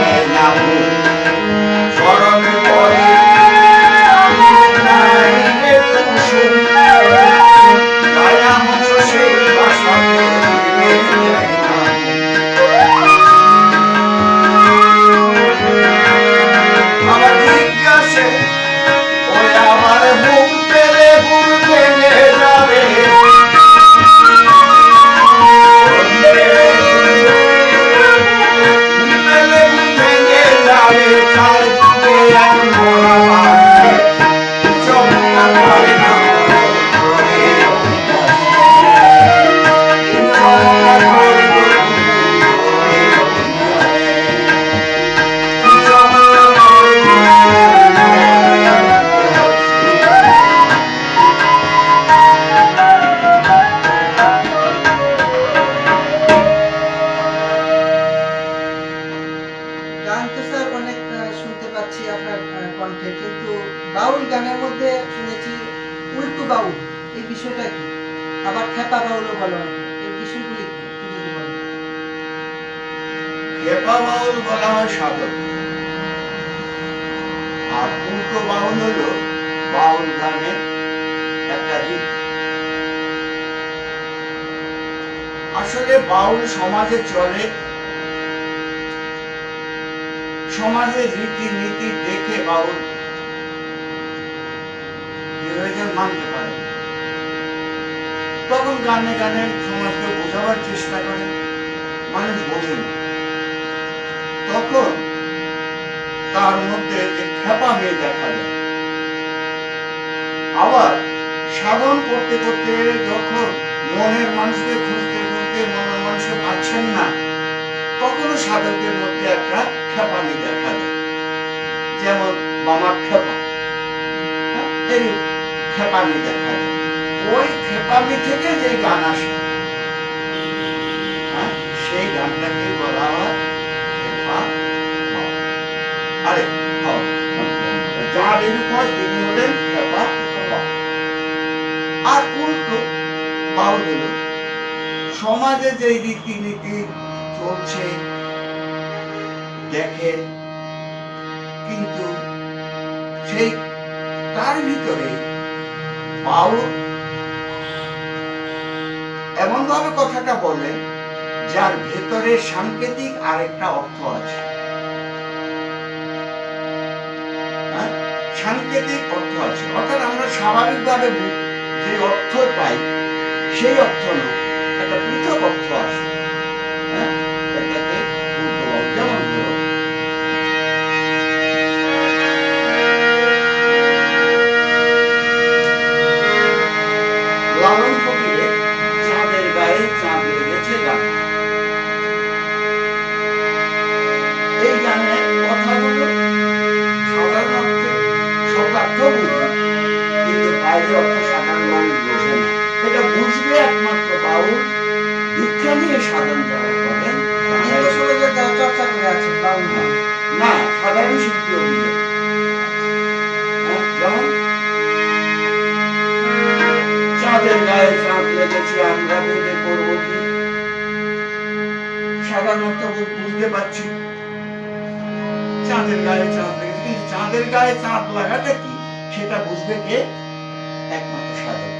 আবার খেপা বাউলও বলো অনেকে। এর বিষয়গুলি কি একটু যদি বলেন। খেপা বাউল বলা হয় সাধক, আর উল্টো বাউল হলো বাউল গানের একটা রীতি। আসলে বাউল সমাজে চলে, সমাজের রীতিনীতি দেখে বাউল কি হয়েছে মানতে পারে, তখন গানে গানে সমাজকে বোঝাবার চেষ্টা করে, মানুষ বোঝে না, তখন তার মধ্যে যে খেপামি দেখা যায়। আবার সাধন করতে করতে যখন মনের মানুষকে খুঁজতে খুঁজতে মনের মানুষকে পাচ্ছেন না, তখনও সাধকের মধ্যে একটা খেপামি দেখা যায়, যেমন বামাক খেপা, এই খেপামি দেখা যায়। ওই খেপামি থেকে যে গান আসে, সেই গানটাকে বলা হয় খেপা বাউল। আরে যার এরূপ হয় তিনি হলেন খেপা বাউল। আর উল্টো বাউল হলো সমাজে যে রীতিনীতি চলছে দেখে, কিন্তু সেই তার ভিতরে বাউল এমন ভাবে কথাটা বলে যার ভেতরে সাংকেতিক আরেকটা অর্থ আছে, সাংকেতিক অর্থ আছে। অর্থাৎ আমরা স্বাভাবিকভাবে যে অর্থ পাই সেই অর্থ না, একটা পৃথক অর্থ আসে। এটাকে উল্টো বাউল। যেমন ধরো লালন ফকিরের চাঁদের গায়ে চাঁদ লেগেছে গান, এই গানের কথাগুলো সাধারণ অর্থে শব্দার্থ বুঝবে, কিন্তু বাইরের অর্থ সাধারণ মানুষ বোঝে না। এটা বুঝবে একমাত্র বাউল দীক্ষা নিয়ে সাধন যারা করেন, হিন্দু সমাজে যারা চর্চা করে আছে বাউল গান। না সাধারণ শিল্পী অভিযোগ। যেমন চাঁদের গায়ে চাঁদ লেগেছে আমরা ভেবে করবো কি, সাধারণত বুঝতে পারছি চাঁদের গায়ে চাঁদ লেগেছে, কিন্তু চাঁদের গায়ে চাঁদ লাগাটা কি সেটা বুঝবে কে? একমাত্র সাধক।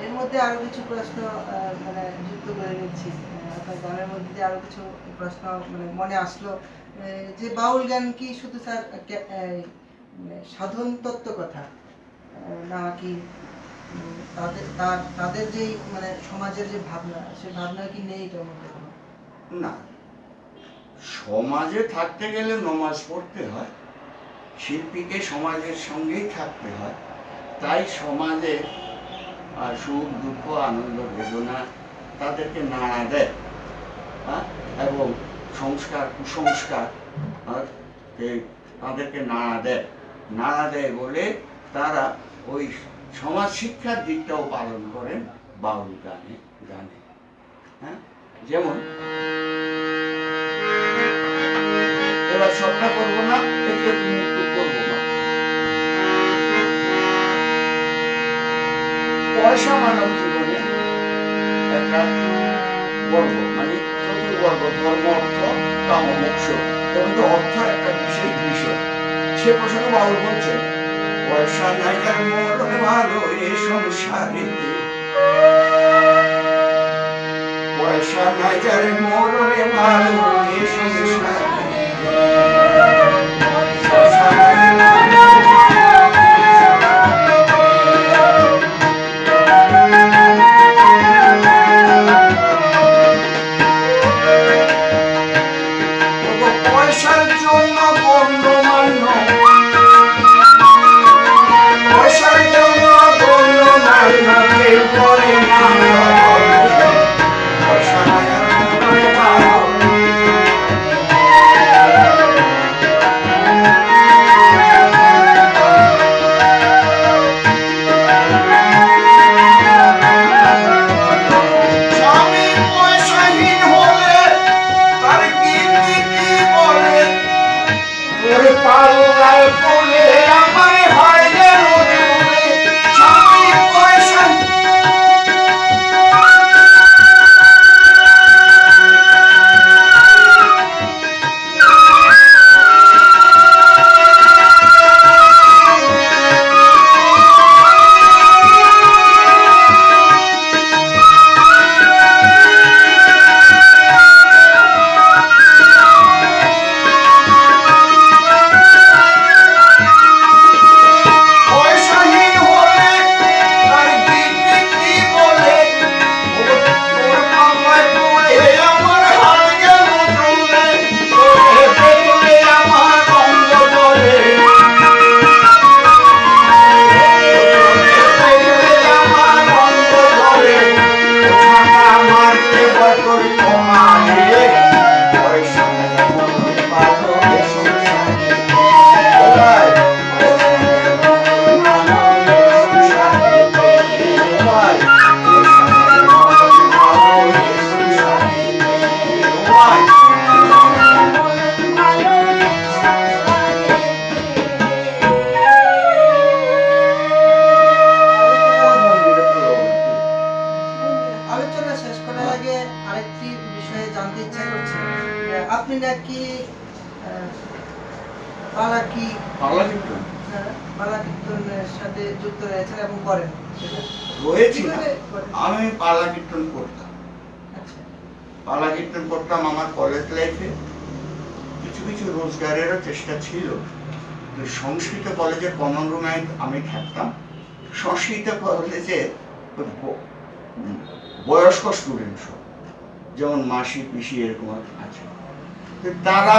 এর মধ্যে আরো কিছু প্রশ্ন মানে যুক্ত করে নিচ্ছি। আপনার গানের মধ্যে দিয়ে আরো কিছু প্রশ্ন মানে মনে আসলো। যে বাউল গান কি শুধু স্যার মানে সাধন তত্ত্ব কথা নাকি তাদের যে মানে সমাজের যে ভাবনা, সেই ভাবনা কি নেই এটার মধ্যে কোনো? না, সমাজে থাকতে গেলে নমাজ পড়তে হয়, শিল্পীকে সমাজের সঙ্গেই থাকতে হয়। তাই সমাজে সুখ দুঃখ আনন্দ বেদনা তাদেরকে নাড়া দেয়, এবং সংস্কার কুসংস্কার তাদেরকে নাড়া দেয় বলে তারা ওই সমাজ শিক্ষার দিকটাও পালন করেন বাউল গানে। হ্যাঁ, যেমন এবার সবটা করবো না, একটু করবো না। পয়সা মানব জীবনে একটা গর্ব, মানে চতুর্বর্গ ধর্ম অর্থ কাম মোক্ষ, এবং অর্থ একটা বিশেষ বিষয়। সে প্রসঙ্গে বাউল বলছেন, পয়সা নাই যার মরণে ভালো এ সংসারেতে, পয়সা নাই যার মরণে ভালো এ সংসারেতে, পয়সা পয়সার জন্য গণ্যমান্য, পয়সার জন্য গণ্যমান্য কেউ করে না, পয়সা নাই আর মরণে ভালো। স্বামী পয়সাহীন হলে তার গিন্নি কি বলে, তোর পাল্লায় পড়ে আমার হয় যেন চলে। স্বামী পয়সাহীন পয়সাহীন হলে তার গিন্নি কি বলে, তোর পাল্লায় পড়ে আমার হয় যেন চলে। তোরে দেখলে আমার অঙ্গ জ্বলে, তোরে দেখলে আমার অঙ্গ জ্বলে। ওঠাটা মারতে ভয় করি তোমারে, পয়সা নাই আর মরণে ভালো এ সংসারে। ওলাই, পয়সা নাই আর মরণে ভালো এ সংসারে। ওলাই, পয়সা নাই আর মরণে ভালো এ সংসারে। ওলাই, আলোচনা শেষ করার আগে আরেকটি বিষয়ে জানতে ইচ্ছা করছে। আপনি নাকি পালাকি পাল্লা কিন্তু পালা কীর্তনের সাথে যুক্ত রয়েছেন এবং করেন সেটা রয়েছি না। কিভাবে করেন? আমি পালা কীর্তন করতাম, আচ্ছা, পালা কীর্তন করতাম আমার কলেজ লাইফে। কিছু কিছু রোজগারেরও চেষ্টা ছিল। তো সংস্কৃত কলেজের কমন রুমে আমি থাকতাম। সংস্কৃত কলেজে বয়স্ক স্টুডেন্ট সব, যেমন মাসি পিসি এরকম আছে। তো তারা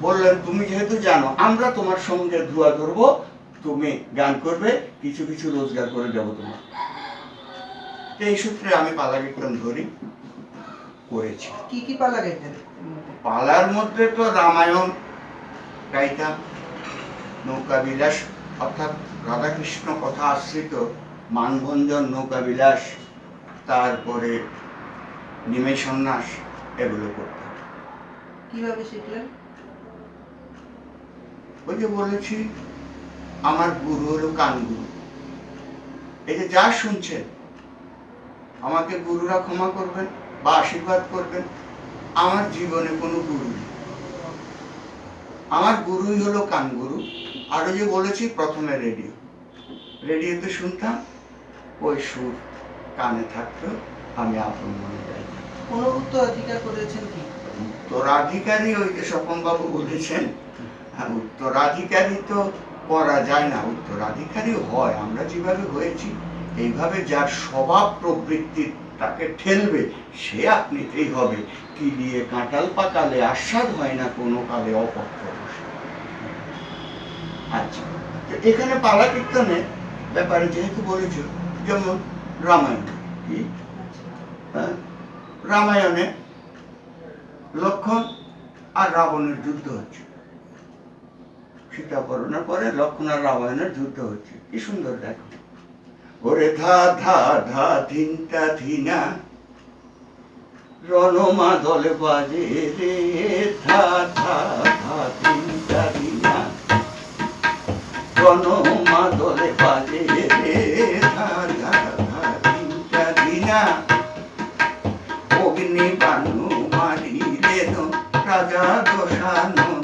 বললেন, তুমি যেহেতু জানো আমরা তোমার সঙ্গে ধুয়া ধরবো, তুমি গান করবে, কিছু কিছু রোজগার করে দেবো তোমার। তো এই সূত্রে আমি পালা কীর্তন ধরি করেছি। কি কি পালা গাইতেন? পালার মধ্যে তো রামায়ণ গাইতাম, নৌকা বিলাস অর্থাৎ রাধাকৃষ্ণ কথা আশ্রিত মানভঞ্জন, নৌকা বিলাস, তারপরে নিমেষ সন্ন্যাস, এগুলো করতাম। কিভাবে শিখলেন? ওই যে বলেছি, আমার গুরু হলো কানগুরু। এই যে যা শুনছেন, আমাকে গুরুরা ক্ষমা করবেন বা আশীর্বাদ করবেন, আমার জীবনে কোনো গুরু নেই। আমার গুরুই হলো কানগুরু। আর ওই যে বলেছি প্রথমে রেডিওতে শুনতাম ওই সুর, কানে থাকতো, আমি আপন মনে গাইতাম। কোনো উত্তরাধিকার করেছেন কি? উত্তরাধিকারী ওই যে স্বপনবাবু বলেছেন, উত্তরাধিকারী তো করা যায় না, উত্তরাধিকারী হয় আমরা যেভাবে হয়েছি এইভাবে। যার স্বভাব প্রবৃত্তি তাকে ঠেলবে সে আপনিতেই হবে। কি দিয়ে কাঁঠাল পাকালে আস্বাদ হয় না কোনো কালে অপক্ষ। আচ্ছা, তো এখানে পালা কীর্তনের ব্যাপারে যেহেতু বলেছ, যেমন রামায়ণ, কি রামায়ণে লক্ষ্মণ আর রাবণের যুদ্ধ হচ্ছে, সীতাপহরণের পরে লক্ষ্মণ আর রামায়ণের যুদ্ধ হচ্ছে, কি সুন্দর দেখো। ওরে ধা ধা ধা ধিনটা ধিনা রণমাদল বাজে রে, ধা ধা ধা ধিনটা ধিনা রণমাদল বাজে রে, ধা ধা ধা ধিনটা ধিনা অগ্নি বানু মারিলেন রাজা দশানন,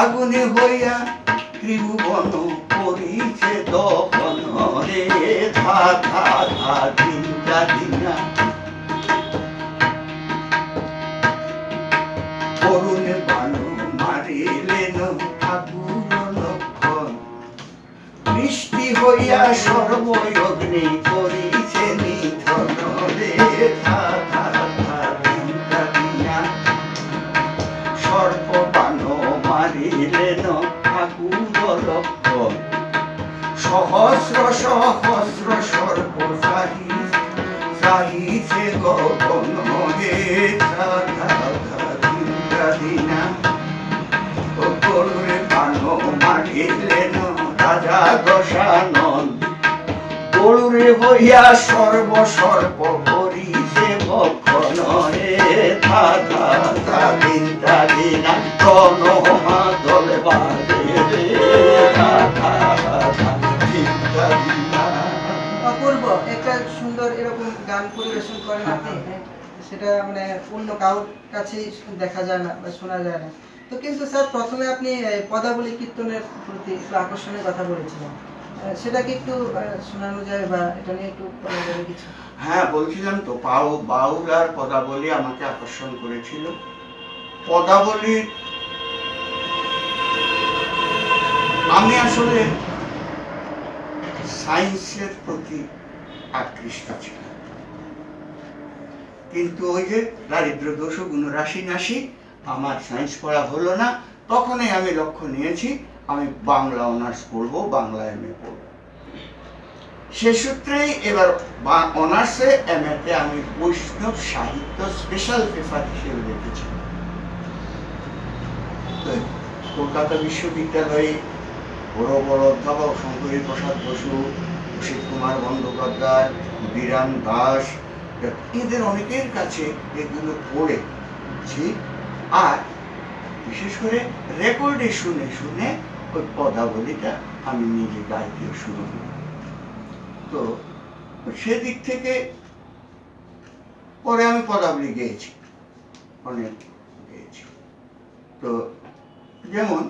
আগুনে হইয়া ত্রিভুবন করিছে দহন রে, ধা ধা ধা ধিনটা ধিনা করুণ বানু মারিলেন ঠাকুর লক্ষণ, বৃষ্টি হইয়া সর্বয়গ্নি করিছে নিধন রে, ধা ধা ধা ধিনটা ধিনা সর্প বানু মারিলেন ঠাকুর লক্ষণ, সহস্র সহস্র সর্প সাহিছে গগন হে, ধা ধা ধা ধিনটা ধিনা গরুরে বানু মারিলেন রাজা দশানন, গরুরে হইয়া সর্ব সর্প করিছে ভক্ষণ হে, ধা ধা ধা ধিনটা ধিনা রণমাদল বাজে রে, ধা ধা ধা ধিনটা ধিনা। অপূর্ব একটা সুন্দর এরকম গান পরিবেশন করেন আপনি, সেটা মানে অন্য কারোর কাছেই দেখা যায় না বা শোনা যায় না। তো কিন্তু স্যার প্রথমে আপনি পদাবলী কীর্তনের প্রতি একটু আকর্ষণের কথা বলেছিলেন, সেটা কি একটু শোনানো যায় বা এটা নিয়ে একটু বলা যাবে কিছু? হ্যাঁ, বলছিলাম তো, বাউল আর পদাবলী আমাকে আকর্ষণ করেছিল। পদাবলীর আমি আসলে সায়েন্সের প্রতি আকৃষ্ট ছিলাম, কিন্তু ওই যে দারিদ্র দোষ গুণরাশি নাশি, আমার সায়েন্স পড়া হলো না। তখনই আমি লক্ষ্য নিয়েছি আমি বাংলা অনার্স পড়বো, বাংলা এমএ পড়বো। সে সূত্রেই এবার অনার্সে এমএতে আমি বৈষ্ণব সাহিত্য স্পেশাল পেপার হিসেবে রেখেছি। কলকাতা বিশ্ববিদ্যালয়ে বড় বড় অধ্যাপক শঙ্করী প্রসাদ বসু, অসিত কুমার বন্দ্যোপাধ্যায়, বীরান দাস, এদের অনেকের কাছে এগুলো পড়েছি। আর বিশেষ করে রেকর্ডে শুনে শুনে ওই পদাবলীটা আমি নিজে গাইতে শুরু করি। তো সেদিক থেকে পরে আমি পদাবলী গেয়েছি, অনেক গেয়েছি। তো যেমন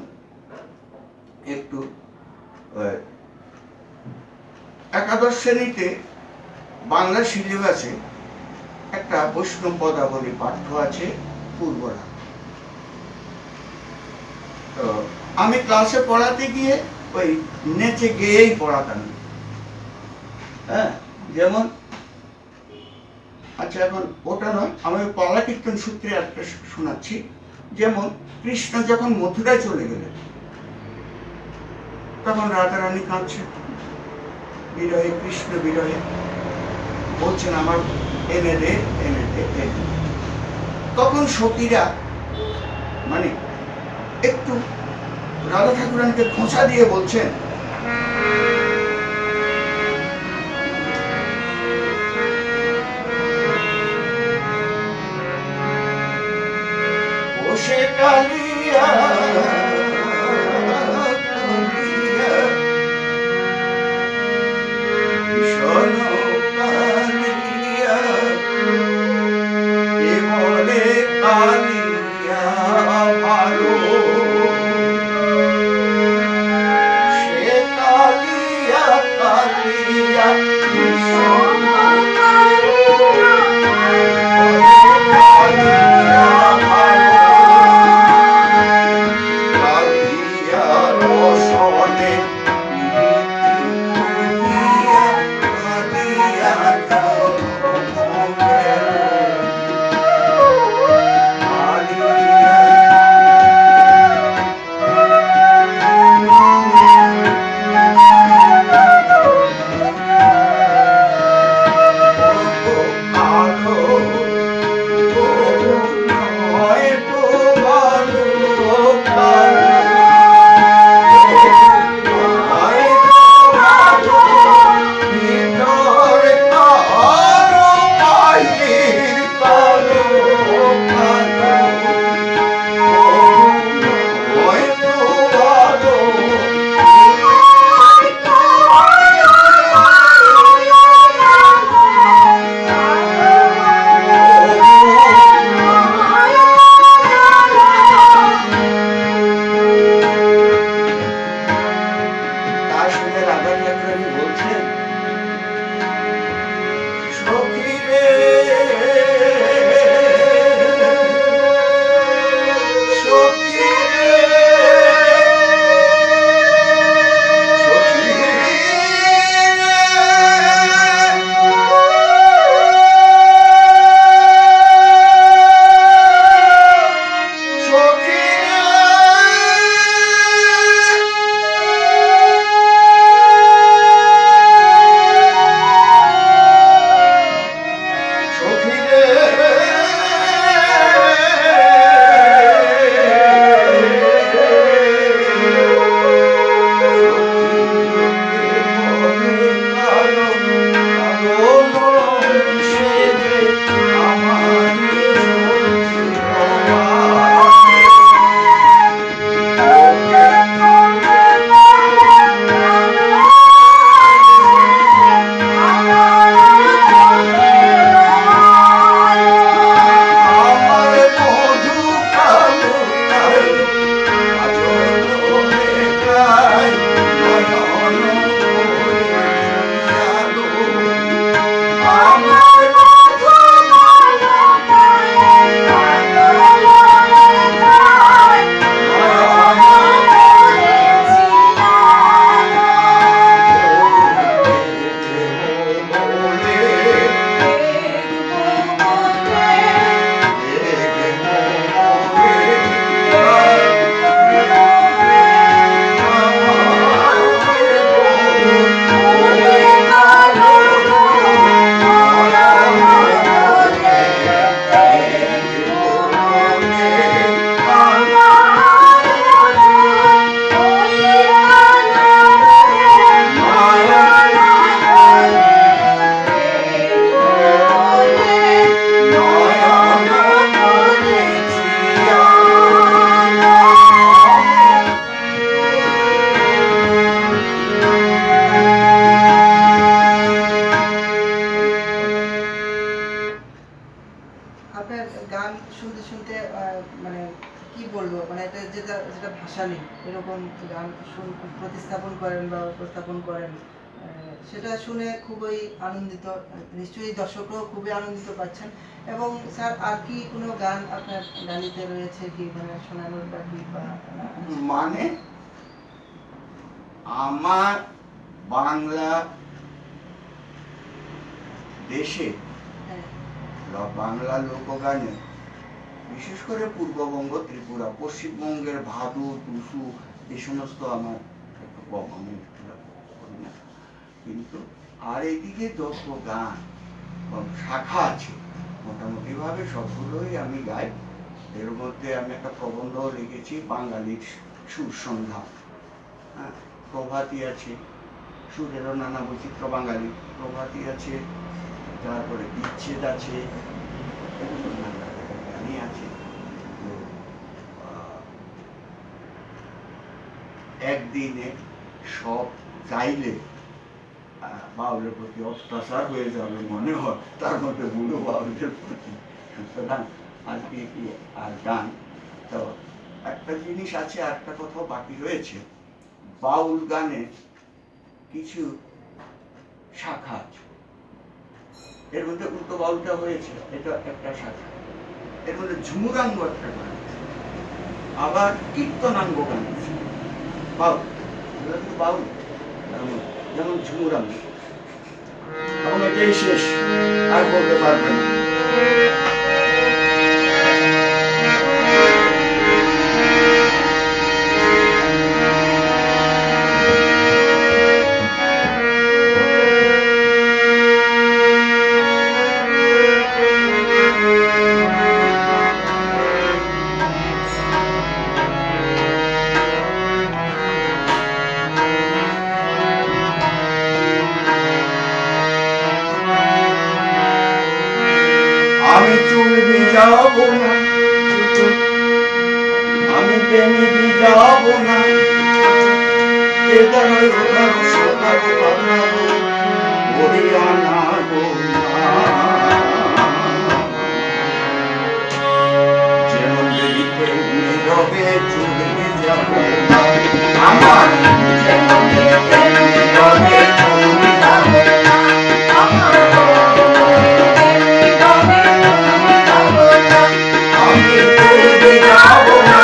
একটু একাদশ শ্রেণীতে বাংলা সিলেবাসে একটা বৈষ্ণব পদাবলী পাঠ্য আছে, পূর্বরা। তো আমি ক্লাসে পড়াতে গিয়ে ওই নেচে গেয়েই পড়াতাম। হ্যাঁ, যেমন আচ্ছা, এখন ওটা নয়, আমি পালা কীর্তন সূত্রে একটা শোনাচ্ছি। যেমন কৃষ্ণ যখন মথুরায় চলে গেলেন, তখন রাধারানী কাঁদছে, বিরহে, কৃষ্ণ বিরহে, বলছেন আমার এনে দে, এনে দে, এনে দে। তখন সতীরা মানে একটু রাধা ঠাকুরানীকে খোঁচা দিয়ে বলছেন, ও সে কালিয়া ভীষণ কালিয়া, কে বলে কালিয়া ভালো, সে কালিয়া কালিয়া ভীষণ গান শুনতে শুনতে মানে কি বলবো, মানে এটা যেটা যেটা ভাষা নেই এরকম গান প্রতিস্থাপন করেন বা উপস্থাপন করেন, সেটা শুনে খুবই আনন্দিত। নিশ্চয়ই দর্শকরাও খুবই আনন্দিত পাচ্ছেন। এবং স্যার আর কি কোনো গান আপনার গালিতে রয়েছে কি, মানে শোনানোর বা কি বা মানে আমার বাংলা দেশে হ্যাঁ, বা বাংলা লোকগানে বিশেষ করে পূর্ববঙ্গ, ত্রিপুরা, পশ্চিমবঙ্গের ভাদু, টুসু এই সমস্ত আমার একটু কম, আমি করি না। কিন্তু আর এইদিকে যত গান শাখা আছে মোটামুটি ভাবে সবগুলোই আমি গাই। এর মধ্যে আমি একটা প্রবন্ধ লিখেছি, বাঙালির সুর সন্ধ্যা। হ্যাঁ, প্রভাতী আছে, সুরেরও নানা বৈচিত্র্য বাঙালি, প্রভাতী আছে, তারপরে বিচ্ছেদ আছে, নানা রকম গানই আছে। তো একদিনে সব গাইলে বাউলের প্রতি অত্যাচার হয়ে যাবে মনে হয়, তার মধ্যে বুড়ো বাউলের প্রতি। সুতরাং আজকে কি আর গান, তো একটা জিনিস আছে, আর একটা কথাও বাকি রয়েছে। বাউল গানে কিছু শাখা আছে, এর মধ্যে উল্টো বাউলটা হয়েছে, এটা একটা শাখা। এর মধ্যে ঝুমুরাঙ্গ একটা গান আছে, আবার কীর্তনাঙ্গ গান আছে। বাউল, এগুলো কিন্তু বাউল, যেমন ঝুমুরাঙ্গ। তখন ওটাই শেষ, আর বলতে পারবে না। আমি চুল ভিজাবো না, আমি প্রেমী ভিজাবো না, এদারো ওদারো সোদারো পাতারো বরিয়ানা গো না। যেমন দেরিতে নীরবে চুল ভিজাবো না, আমার যেমন দেরিতে নীরবে চুল ভিজাবো না, আমার আমি চলবে যাব না,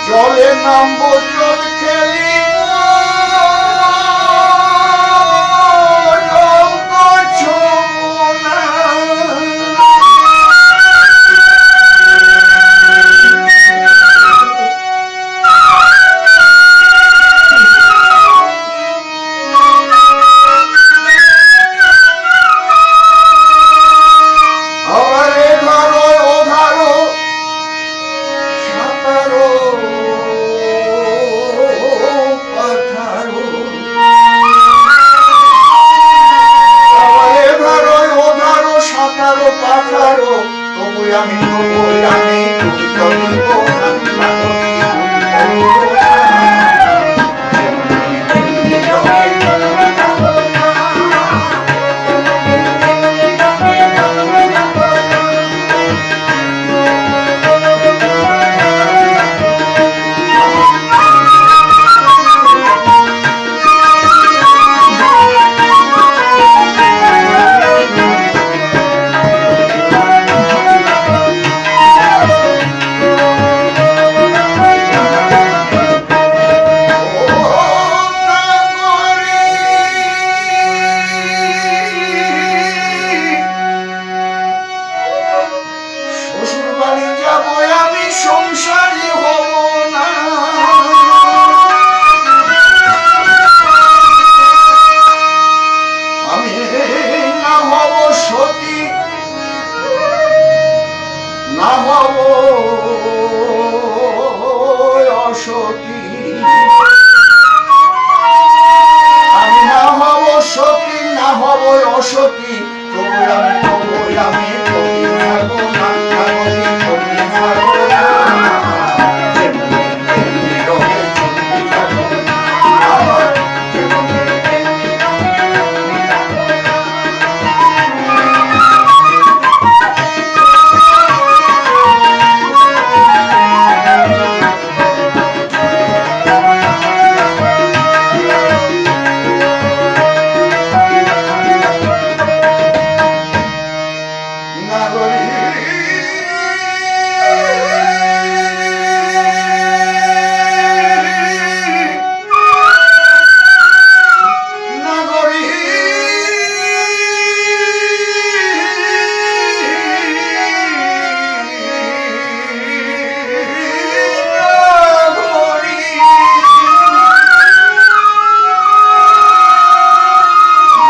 জলে নামবো জল খেলি সতী, আমি না হব সতী, না হব অসতী, তবু আমি সতী থাকবো না, সতী থাকবো না।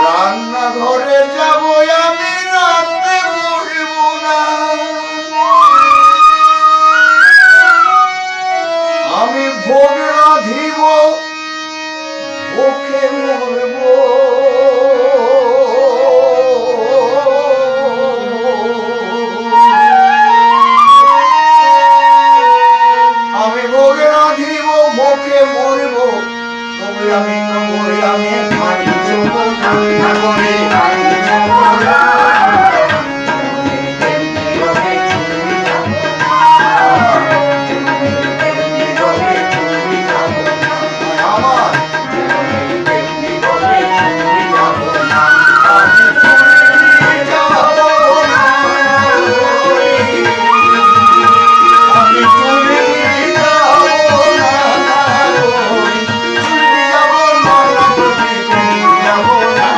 রান্নাঘরে যাব আমি, রাতে বসবো না, আমি ভোগ রাঁধিব, ভোগে মরব, আমি ভোগ রাঁধিব, ভোগে মরব, তবে আমি বাড়ি যাব না, নগরে বাড়ি যাব না। আমার আমি চলে যাব না, যাব না, যাব না।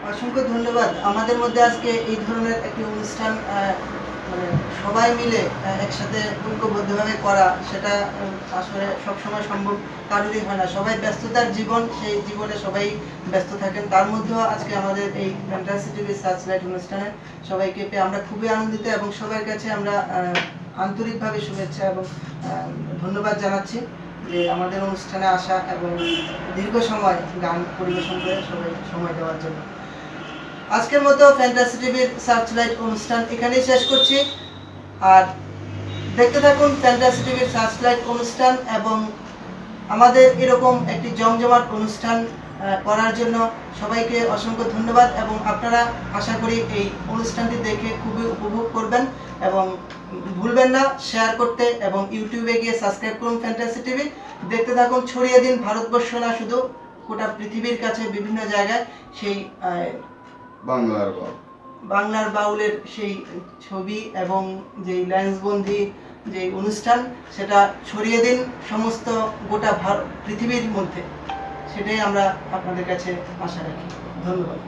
অসংখ্য ধন্যবাদ। আমাদের মধ্যে আজকে এই ধরনের একটি অনুষ্ঠান মানে সবাই মিলে একসাথে ঐক্যবদ্ধভাবে করা, সেটা আসলে সবসময় সম্ভব কারোরই হয় না। সবাই ব্যস্ততার জীবন, সেই জীবনে সবাই ব্যস্ত থাকেন। তার মধ্যেও আজকে আমাদের এই ফ্যান্টাসি টিভি সার্চলাইট অনুষ্ঠানে সবাইকে পেয়ে আমরা খুবই আনন্দিত এবং সবার কাছে আমরা আন্তরিকভাবে শুভেচ্ছা এবং ধন্যবাদ জানাচ্ছি যে আমাদের অনুষ্ঠানে আসা এবং দীর্ঘ সময় গান পরিবেশন করে সবাই সময় দেওয়ার জন্য। আজকের মতো ফ্যান্টাসি টিভির সার্চলাইট অনুষ্ঠান এখানেই শেষ করছি। আর দেখতে থাকুন ফ্যান্টাসি টিভির সার্চলাইট অনুষ্ঠান এবং আমাদের এরকম একটি জমজমাট অনুষ্ঠান করার জন্য সবাইকে অসংখ্য ধন্যবাদ এবং আপনারা আশা করি এই অনুষ্ঠানটি দেখে খুবই উপভোগ করবেন এবং ভুলবেন না শেয়ার করতে এবং ইউটিউবে গিয়ে সাবস্ক্রাইব করুন ফ্যান্টাসি টিভি। দেখতে থাকুন, ছড়িয়ে দিন ভারতবর্ষ না শুধু গোটা পৃথিবীর কাছে বিভিন্ন জায়গায় সেই বাংলার বাউলের সেই ছবি এবং যেই লেন্সবন্দি যে অনুষ্ঠান, সেটা ছড়িয়ে দিন সমস্ত গোটা পৃথিবীর মধ্যে। সেটাই আমরা আপনাদের কাছে আশা রাখি। ধন্যবাদ।